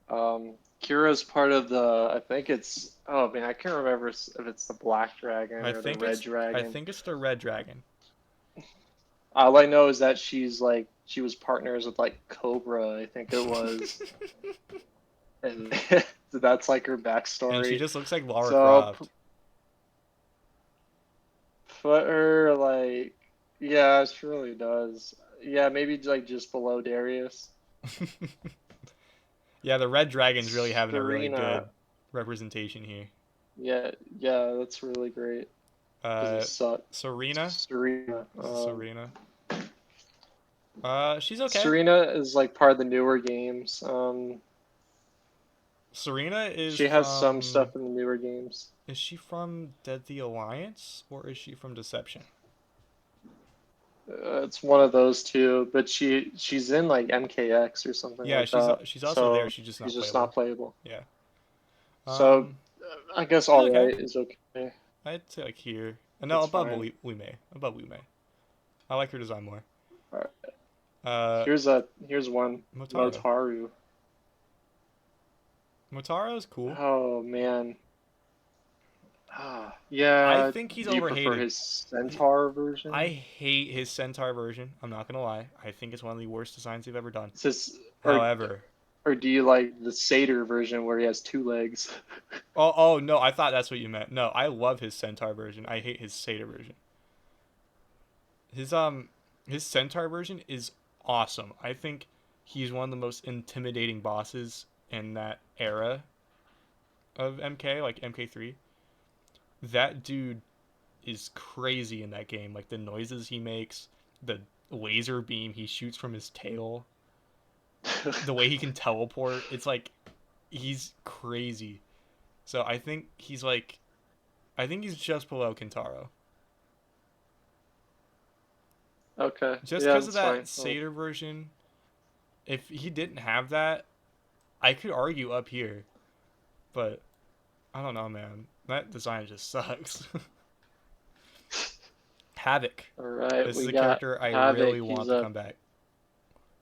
Kira's part of the. I think it's. Oh man, I can't remember if it's the Black Dragon or the Red Dragon. I think it's the Red Dragon. All I know is that she was partners with like Cobra, I think it was, and that's like her backstory. And she just looks like Lara So, Croft. Put her like, yeah, she really does. Yeah, maybe like just below Darius. Yeah, the Red Dragon's really having a really Serena. good representation here. Yeah, that's really great. 'Cause it sucks. Serena. Serena. Serena. She's okay. Serena is like part of the newer games. Serena is. She has some stuff in the newer games. Is she from Deadly Alliance or is she from Deception? It's one of those two, but she's in like MKX or something. Yeah, like that. she's also there. She's just not playable. not playable. Yeah. So I guess all okay. right is okay. I'd say like here. No, That's above fine. Wu Mei. Above Wu Mei. I like her design more. All right. Uh, Here's one. Motaro. Motaru. Motaro is cool. Oh man. I Yeah. think he's Do you prefer overhated. his Centaur I version? hate his Centaur version. I'm not gonna lie. I think it's one of the worst designs they've ever done. Is this, However, or do you like the satyr version where he has two legs? oh no, I thought that's what you meant. No, I love his Centaur version. I hate his Satyr version. His his Centaur version is awesome. I think he's one of the most intimidating bosses in that era of MK, like MK3. That dude is crazy in that game. Like the noises he makes, the laser beam he shoots from his tail, the way he can teleport. It's like he's crazy. So I think he's just below Kintaro. Okay. Just Yeah, because of that's fine. that Well, Satyr version, if he didn't have that, I could argue up here. But I don't know, man. That design just sucks. Havoc. all right. This is We a got character I Havoc. really He's want to a come back.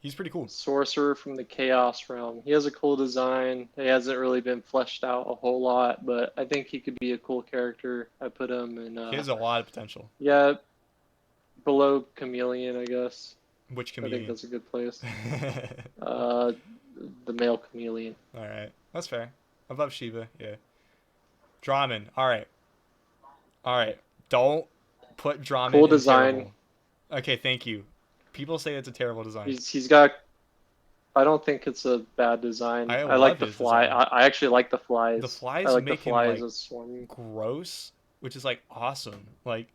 He's pretty cool. sorcerer from the Chaos Realm. He has a cool design. He hasn't really been fleshed out a whole lot, but I think he could be a cool character. I put him in, He has a lot of potential. yeah, below Chameleon, I guess. Which I think chameleon? that's a good place. Uh, the male Chameleon. All right, that's fair. Above Shiva, yeah. Draman. All right, all right. Don't put Cool Draman in design. terrible. Okay, thank you. People say it's a terrible design. He's got. I don't think it's a bad design. I I like love the his fly. design. I actually like the The flies. I flies like the make him flies like as swarming. gross, which is like awesome. Like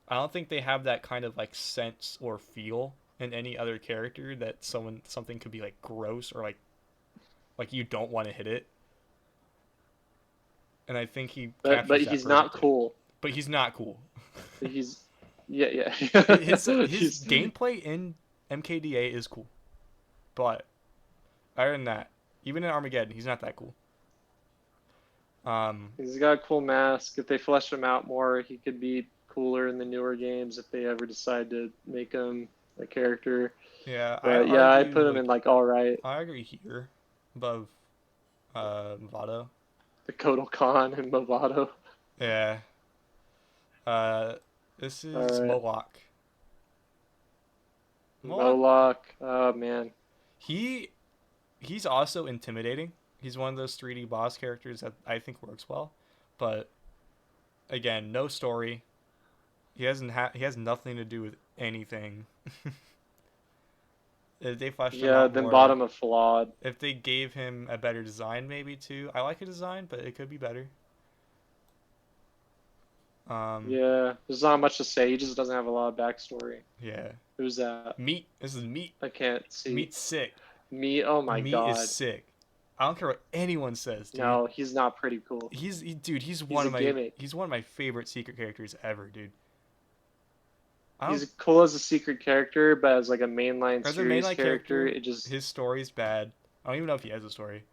I don't think they have that kind of like sense or feel in any other character that something could be like gross or like you don't want to hit it. And I think he But captures that he's not perfectly. cool. But he's not cool. He's yeah yeah. His he's gameplay in MKDA is cool, but other than that, even in Armageddon, he's not that cool. Um, he's got a cool mask. If they flesh him out more, he could be cooler in the newer games if they ever decide to make him a character. yeah, I But yeah, I argue put him in like like all right. I agree here above Vado. The Kotal Khan and Movado. Yeah. Uh, this All is right, Moloch. Moloch. Moloch. Oh man. He he's also intimidating. He's one of those 3D boss characters that I think works well, but again, no story. He has nothing to do with anything. If they fleshed him Yeah, out then more, bottom of flawed. if they gave him a better design, maybe too. I like a design, but it could be better. Um, Yeah, there's not much to say. He just doesn't have a lot of backstory. yeah. Who's that? Meat. This is meat. I can't see. Meat's sick. Me? Oh my Meat is God. sick. I don't care what anyone says, dude. No, he's not pretty cool. Dude. He's a gimmick. He's one of my favorite secret characters ever, dude. I don't He's cool as a secret character, but as like a mainline as a series mainline character, character, it just his story's bad. I don't even know if he has a story.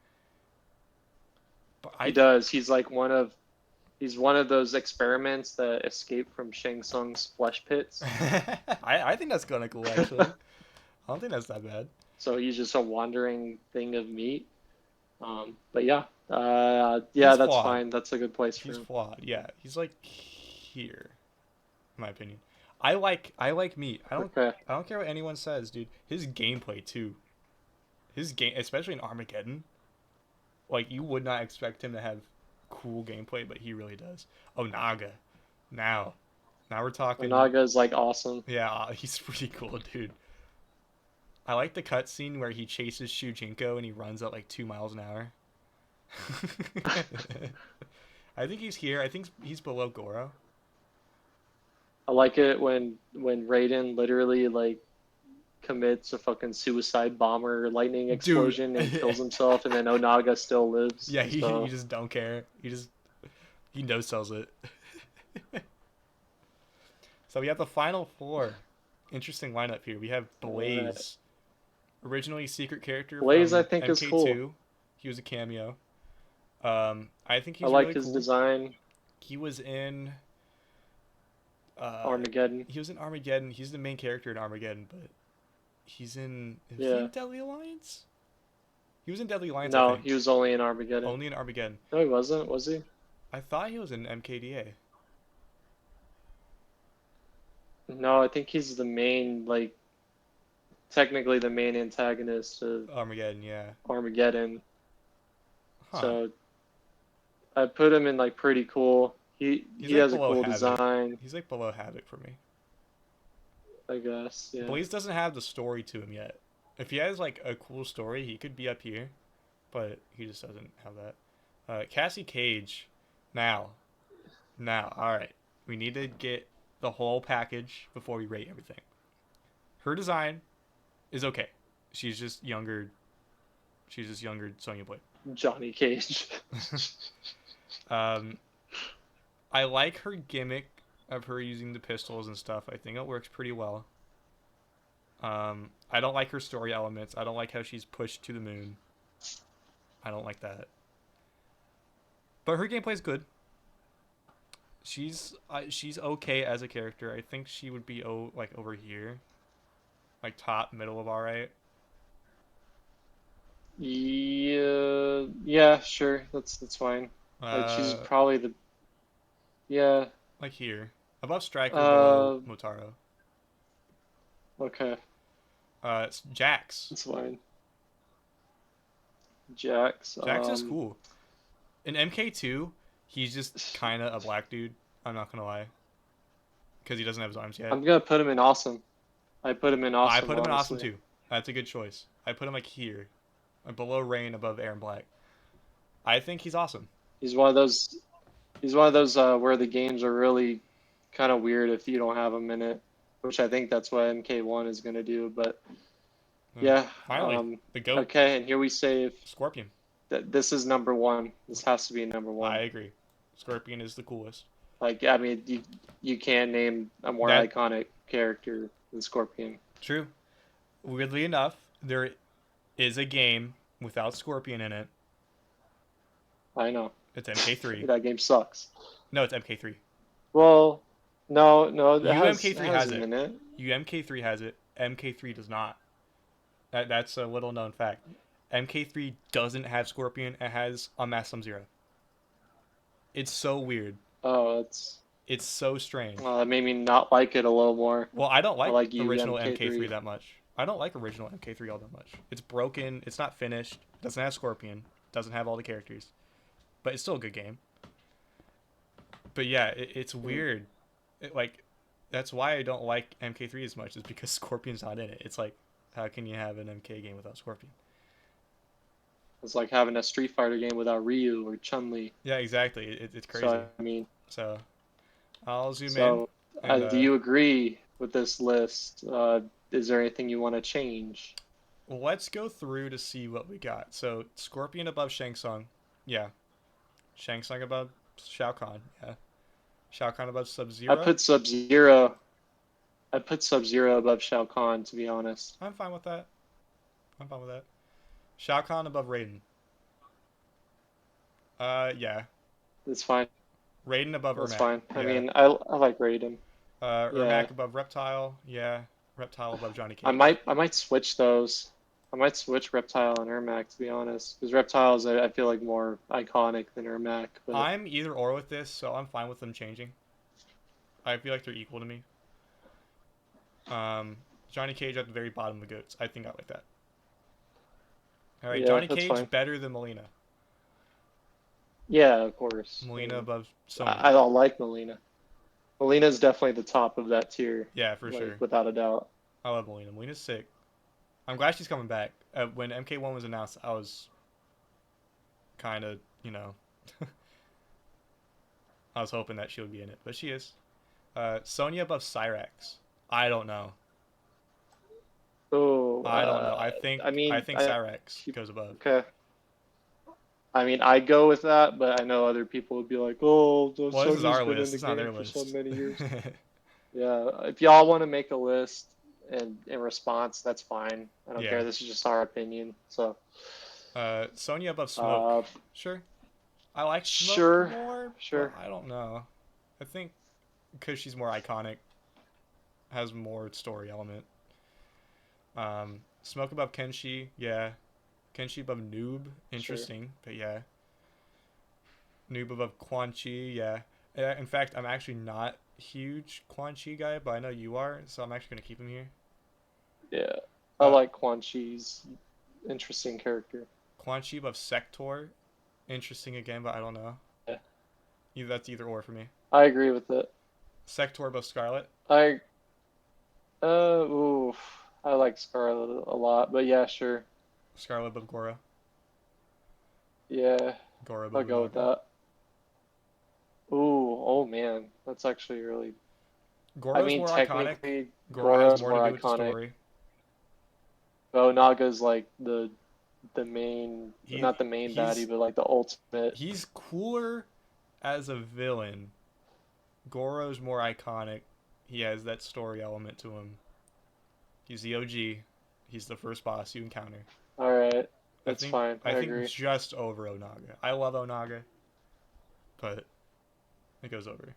But he does. He's one of those experiments that escape from Shang Tsung's flesh pits. I think that's kind of cool actually. I don't think that's that bad. So he's just a wandering thing of meat. But yeah, yeah, He's that's flawed. fine. That's a good place for He's him. flawed. Yeah, he's like here, in my opinion. I like meat. Okay. I don't care what anyone says, dude. His gameplay too. His game, especially in Armageddon, like you would not expect him to have cool gameplay, but he really does. Oh, Naga. Now, now we're talking. Onaga is like awesome. Yeah, he's pretty cool, dude. I like the cutscene where he chases Shujinko and he runs at like 2 miles an hour. I think he's here. I think he's below Goro. I like it when Raiden literally like commits a fucking suicide bomber lightning Dude. explosion and kills himself, and then Onaga still lives. Yeah, he So just don't care. He no sells it. So we have the final four. Interesting lineup here. We have Blaze, originally secret character Blaze, I from think, is MK2. cool. He was a cameo. I think I he's like really his cool. design. He was in uh Armageddon. he was in Armageddon. He's the main character in Armageddon, but was he in Yeah. Deadly Alliance? He was in Deadly Alliance, I No, think. he was only in Armageddon. Only in Armageddon. No, he wasn't. Was he? I thought he was in MKDA. No, I think he's the main, like, technically the main antagonist of Armageddon, yeah. Armageddon. Huh. So I put him in like pretty cool. He's He like has a below cool Havoc. design, He's like below Havoc for me. I guess. Yeah. Blaze doesn't have the story to him yet. If he has like a cool story, he could be up here, but he just doesn't have that. Cassie Cage, now, all right. We need to get the whole package before we rate everything. Her design is okay. She's just younger. She's just younger Sonya Blade. Johnny Cage. I like her gimmick of her using the pistols and stuff. I think it works pretty well. I don't like her story elements. I don't like how she's pushed to the moon. I don't like that. But her gameplay is good. She's okay as a character. I think she would be like over here, like top middle of alright. Yeah, yeah, sure. That's fine. Like she's probably the yeah. Like here, above Striker, below Motaro. Okay, It's Jax. that's fine. Jax. Jax is cool. In MK2, he's just kind of a black dude. I'm not gonna lie, because he doesn't have his arms yet. I'm gonna put him in awesome. I put him in awesome. I put him in awesome honestly. too. That's a good choice. I put him like here, like below Rain, above Aaron Black. I think he's awesome. He's one of those. He's one of those where the games are really kind of weird if you don't have him in it, which I think that's what MK1 is gonna do. But yeah, Finally, the GOAT. Okay, and here we say if Scorpion. this is number one. This has to be number one. I agree. Scorpion is the coolest. Like, I mean, you can't name a more iconic character than Scorpion. True. Weirdly enough, there is a game without Scorpion in it. I know. It's MK3. That game sucks. No, it's MK3. Well, no, UMK3 has it. in it. UMK3 has it. MK3 does not. That's a little known fact. MK3 doesn't have Scorpion. It has Unmasked Sub-Zero. It's so weird. Oh, it's so strange. That made me not like it a little more. Well, I don't like original MK3. MK3 that much. I don't like original MK3 all that much. It's broken. It's not finished. Doesn't have Scorpion. Doesn't have all the characters. But it's still a good game. But yeah, it's weird. That's why I don't like MK3 as much, is because Scorpion's not in it. It's like, how can you have an MK game without Scorpion? It's like having a Street Fighter game without Ryu or Chun-Li. Yeah, exactly. It's crazy. So, I mean, I'll zoom in. And, do you agree with this list? Is there anything you want to change? Well, let's go through to see what we got. So, Scorpion above Shang Tsung. Yeah. Shang Tsung above Shao Kahn. Yeah. Shao Kahn above Sub-Zero. I put Sub-Zero above Shao Kahn, to be honest. I'm fine with that. Shao Kahn above Raiden. Yeah. That's fine. Raiden above Ermac. That's fine. Yeah. I mean, I like Raiden. Ermac above Reptile. Yeah. Reptile above Johnny Cage. I might switch those. I might switch Reptile and Ermac, to be honest, because Reptile is, I feel like, more iconic than Ermac. But I'm either or with this, so I'm fine with them changing. I feel like they're equal to me. Johnny Cage at the very bottom of the goats. I think I like that. All right, Yeah, Johnny that's Cage fine. better than Melina. Yeah, of course. Melina above Sonya. I don't like Melina. Melina's definitely the top of that tier. Yeah, for sure. Without a doubt. I love Melina. Melina's sick. I'm glad she's coming back. When MK1 was announced, I was kind of, I was hoping that she would be in it, but she is. Sonya above Cyrax. I don't know. Oh, I don't know. I think Cyrax goes above. Okay. I mean, I go with that, but I know other people would be like, "Oh, well, this is our list. It's not their list." For so many years. Yeah, if y'all want to make a list and in response, that's fine. I don't care. This is just our opinion. So, Sonya above Smoke. Sure. I like Smoke Sure, more, but sure, I don't know. I think because she's more iconic, has more story element. Smoke above Kenshi, yeah. Kenshi above Noob, sure. interesting, but yeah. Noob above Quan Chi, yeah. In fact, I'm actually not a huge Quan Chi guy, but I know you are, so I'm actually gonna keep him here. Yeah, I Uh, like Quan Chi's interesting character. Quan Chi above Sector, interesting again, but I don't know. Yeah, That's either or for me. I agree with it. Sector above Scarlet, I oof, I like Scarlet a lot, but yeah, sure. Scarlet above Goro, Yeah, Goro I'll above go with Onaga. that. Ooh, oh man, that's actually really. I Goro's mean, more iconic. technically, Goro has Goro's more to more do with the iconic, story. but Onaga's like the main, He not the main baddie, he's but like the ultimate. he's cooler as a villain. Goro's more iconic. He has that story element to him. He's the OG. He's the first boss you encounter. All right, I that's think fine. I I think agree. just over Onaga. I love Onaga, but it goes over.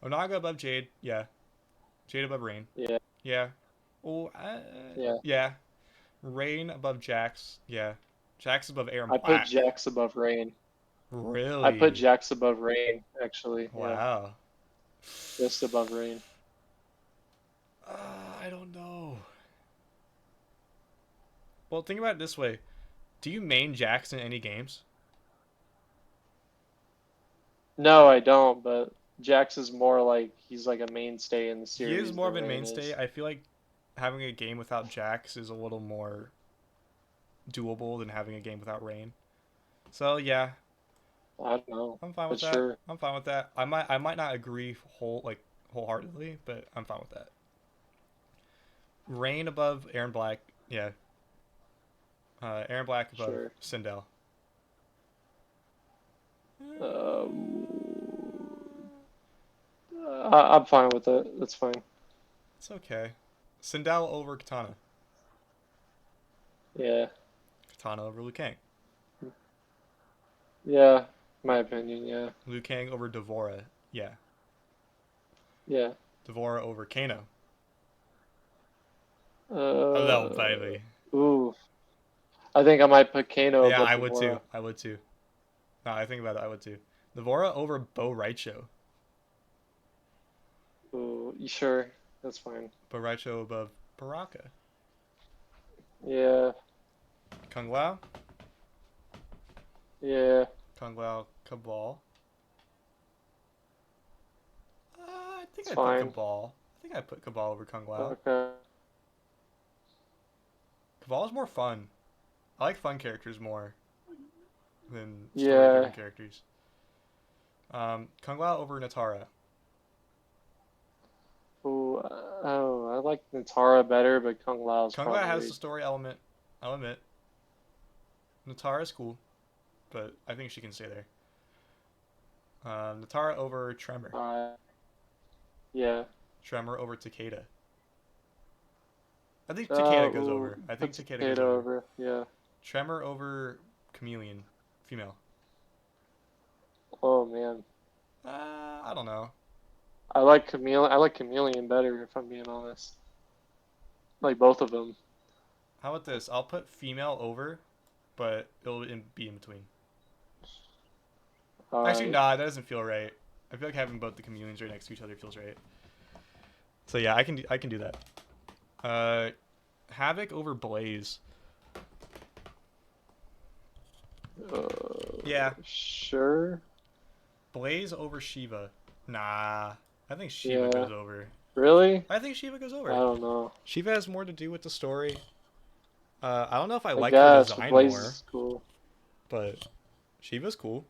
Onaga above Jade, yeah. Jade above Rain, Yeah, yeah. Oh, yeah. yeah. Rain above Jax, yeah. Jax above Aaron I put Black. Jax above Rain. I put Really? Jax above Rain, actually. Yeah, Wow. just above Rain. I don't know. Well, think about it this way. Do you main Jax in any games? No, I don't, but Jax is more like he's like a mainstay in the He is series more than of a Rain mainstay. is. I feel like having a game without Jax is a little more doable than having a game without Rain. So yeah, I don't know, I'm fine with but that. sure. I'm fine with that. I might not agree wholeheartedly, but I'm fine with that. Rain above Aaron Black, yeah. Aaron Black above Sure. Sindel. Um, I'm fine with it. That's fine. It's okay. Sindel over Katana. Yeah. Katana over Liu Kang. Yeah. My opinion. Yeah. Liu Kang over Devora. Yeah. Yeah. Devora over Kano. Hello, Uh. baby. Ooh. I think I might put Kano Yeah, above I would too. Devora. I would too. No, I think about it. I would too. Devora over Bo Raicho. Ooh. You sure? That's fine. Bo Raicho above Baraka. Yeah. Kung Lao. Yeah. Kung Lao Cabal. I think It's I'd put fine. Cabal. I think I'd put Cabal over Kung Lao. Okay. Cabal is more fun. I like fun characters more than Yeah. story-driven characters. Kung Lao over Natara. Ooh. Oh, I like Nitara better, but Kung Lao's Kung Lao has the probably. story element. I'll admit. Natara's cool, but I think she can stay there. Natara over Tremor. Uh. Yeah. Tremor over Takeda. I think Takeda goes Ooh. over. I think Put Takeda goes Takeda over. over. Yeah. Tremor over Chameleon. Female. Oh man. I don't know. I like Chameleon better if I'm being honest. Like both of them. How about this? I'll put female over, but be in between. All Actually, right. nah, that doesn't feel right. I feel like having both the chameleons right next to each other feels right. So yeah, I can do that. Uh, Havoc over Blaze. Yeah, Sure. Blaze over Shiva. Nah, I think Shiva Yeah. goes over. Really? I think Shiva goes I over. don't know. Shiva has more to do with the story. I don't know if I I like her guess, but design Blaze more, is cool. but Shiva's cool.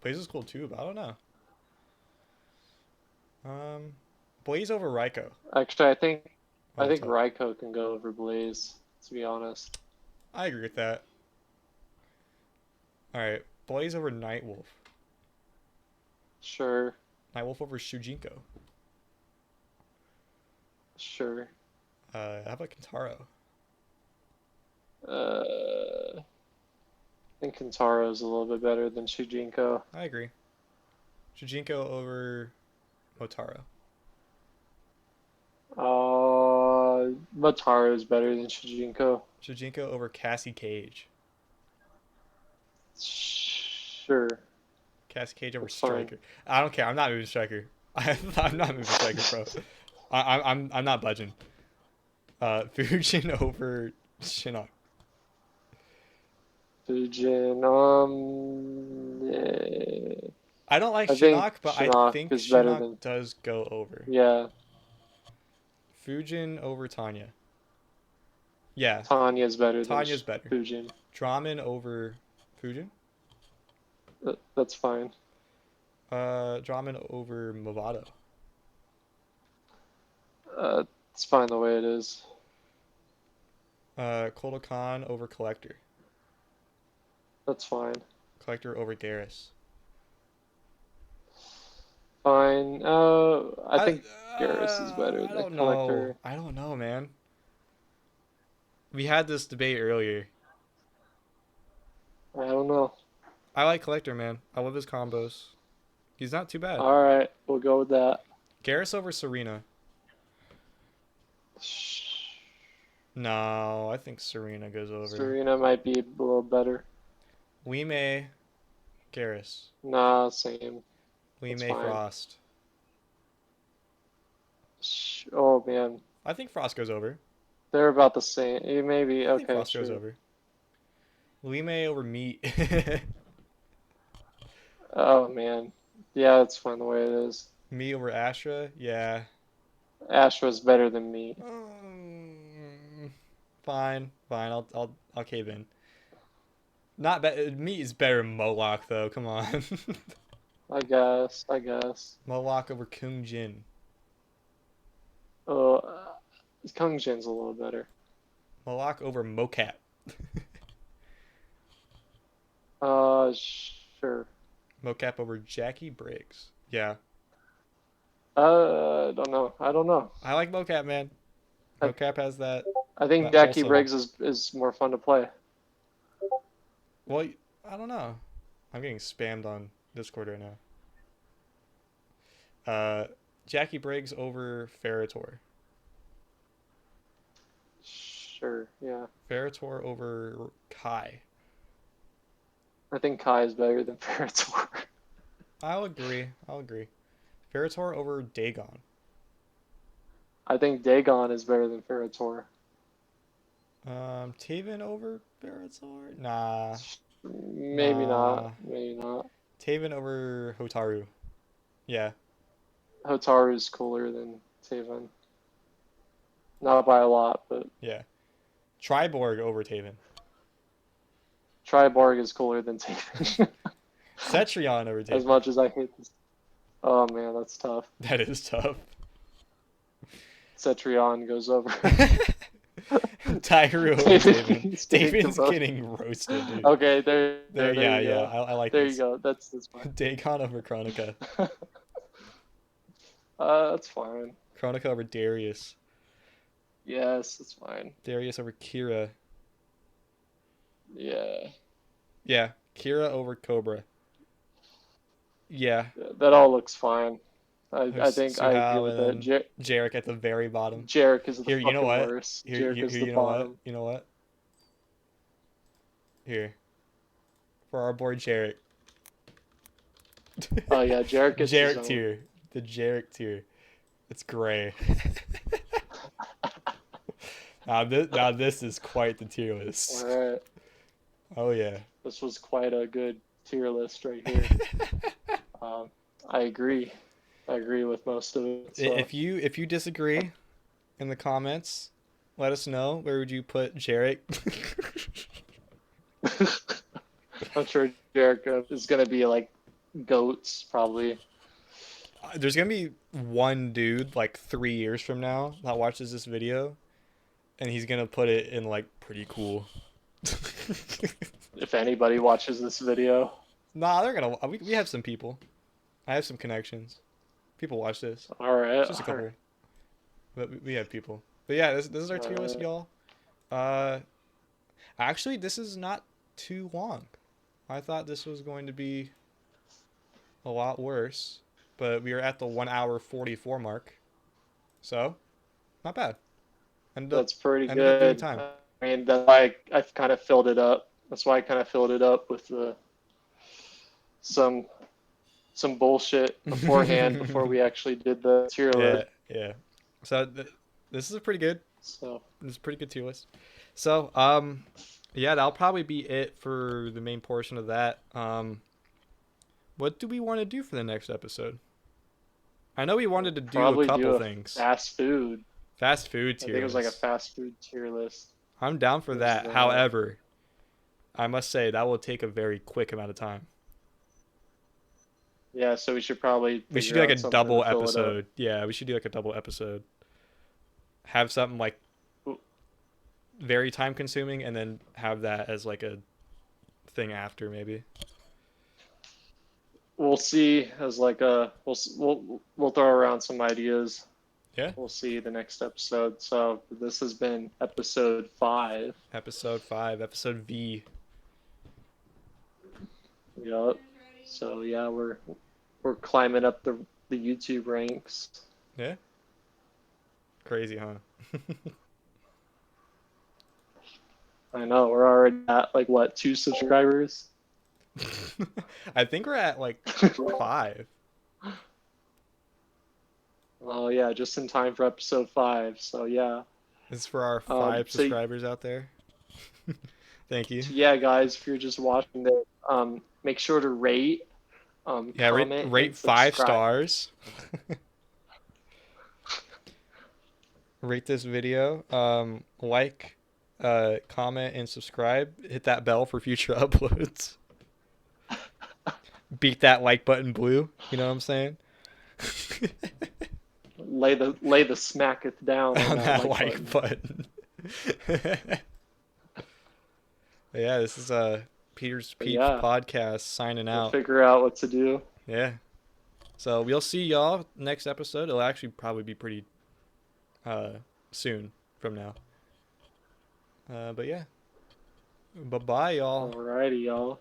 Blaze is cool too, but I don't know. Um, Blaze over Raiko. Actually, I Oh, what's think up? Raiko can go over Blaze. To be honest. I agree with that. All right, Blaze over Nightwolf. Sure. Nightwolf over Shujinko. Sure. How about Kintaro? Uh, I think Kentaro is a little bit better than Shujinko. I agree. Shujinko over Motaro. Motaro is better than Shujinko. Shujinko over Cassie Cage. Sure. Cassie Cage over That's fine. Striker. I don't care. I'm not moving Striker. I'm not moving Striker, bro. I'm not budging. Fujin over Shinnok. Fujin, yeah. I don't like I think Shinnok, but I Shinnok think is better Shinnok than, does go over. yeah, Fujin over Tanya. Yeah, Tanya's better than Tanya's better. Fujin. Draman over Fujin. That's fine. Draman over Movado. It's fine the way it is. Kodokan over Collector. That's fine. Collector over Garrus. Fine. I think Garrus is better I than don't Collector. know. I don't know, man. We had this debate earlier. I don't know. I like Collector, man. I love his combos. He's not too bad. All right, we'll go with that. Garrus over Serena. No, I think Serena goes over. Serena might be a little better. Wime, Garrus. Nah, same. Wime, fine. Frost. Oh man, I think Frost goes over. they're about the same. Maybe I think okay. Frost Sure. goes over. Wime over Meat. Oh man, yeah, that's fine the way it is. Me over Astra? Yeah. Astra's better than me. Fine. I'll cave in. Not bad. Meat is better than Moloch though. Come on. I guess. Moloch over Kung Jin. Oh, Kung Jin's a little better. Moloch over Mocap. Sure. Mocap over Jackie Briggs. Yeah. I don't know. I like Mocap, man. Mocap has that. I think that Jackie wholesome- Briggs is more fun to play. Well, I don't know. I'm getting spammed on Discord right now. Jackie Briggs over Ferritor. Sure, yeah. Ferritor over Kai. I think Kai is better than Ferritor. I'll agree. Ferritor over Dagon. I think Dagon is better than Ferritor. Taven over Ferritor? Nah. Maybe not. Taven over Hotaru. Yeah. Hotaru's cooler than Taven. Not by a lot, but Yeah. Triborg over Taven. Triborg is cooler than Taven. Cetrion over Taven. As much as I hate this. Oh man, that's tough. That is tough. Cetrion goes over. Tyru over Taven. Taven's getting roasted, dude. Okay, there Yeah, you go. I like There this. you go. That's fine. Dagon over Chronica. That's fine. Chronica over Darius. Yes, that's fine. Darius over Kira. Yeah. Yeah, Kira over Cobra. Yeah. That all looks fine. I There's think I Suhao agree with and that. then Jarek at the very bottom. Jarek is the Here, fucking you know what? worst. Here, Jarek is the you know what? bottom. You know what? Here. For our boy Jarek. Oh yeah, Jarek gets his Jarek own. tier. The Jarek tier. It's gray. Now this is quite the tier list. All right, Oh yeah. this was quite a good tier list right here. I agree. I agree with most of it. So. If you disagree in the comments, let us know. Where would you put Jarek? I'm sure Jarek is gonna be like goats probably. There's gonna be one dude like 3 years from now that watches this video, and he's gonna put it in like pretty cool. If anybody watches this video. Nah, they're gonna. We have some people. I have some connections. People watch this. All right. Just a couple. But we have people. But yeah, this is our tier list, y'all. Actually, this is not too long. I thought this was going to be a lot worse, but we are at the 1 hour 44 mark. So, not bad. That's pretty Ended up doing good. time. I mean, that's why I've kind of filled it up. That's why I kind of filled it up with some some bullshit beforehand before we actually did the tier Yeah, list. yeah. So this is a pretty good. So This is a pretty good tier list. So yeah, that'll probably be it for the main portion of that. What do we want to do for the next episode? I know we wanted to do a probably couple do a things. fast food. Fast food I tier think it was like a list. fast food tier list. I'm down for There's that. However, I must say that will take a very quick amount of time. Yeah, so we should probably We should figure do like out a something double to fill it up. episode. Yeah, we should do like a double episode. Have something like very time consuming and then have that as like a thing after maybe. We'll see as like a we'll throw around some ideas. Yeah. We'll see the next episode. So this has been episode 5. Episode 5, episode V. Yup. So yeah, we're climbing up the YouTube ranks. Yeah. Crazy, huh? I know we're already at like what 2 subscribers. I think we're at like 5. Oh yeah, just in time for episode 5. So yeah. This is for our 5 So subscribers out there. Thank you. yeah, guys, if you're just watching this, make sure to rate, Yeah, comment, rate and 5 subscribe. stars. Rate this video. Like, comment, and subscribe. Hit that bell for future uploads. Beat that like button blue. You know what I'm saying? Lay the smacketh down on On that that like button. button. Yeah, this is Peeter's Peeps Yeah. podcast signing We'll out. figure out what to do. Yeah. So we'll see y'all next episode. It'll actually probably be pretty soon from now. But yeah. Bye-bye, y'all. Alrighty, y'all.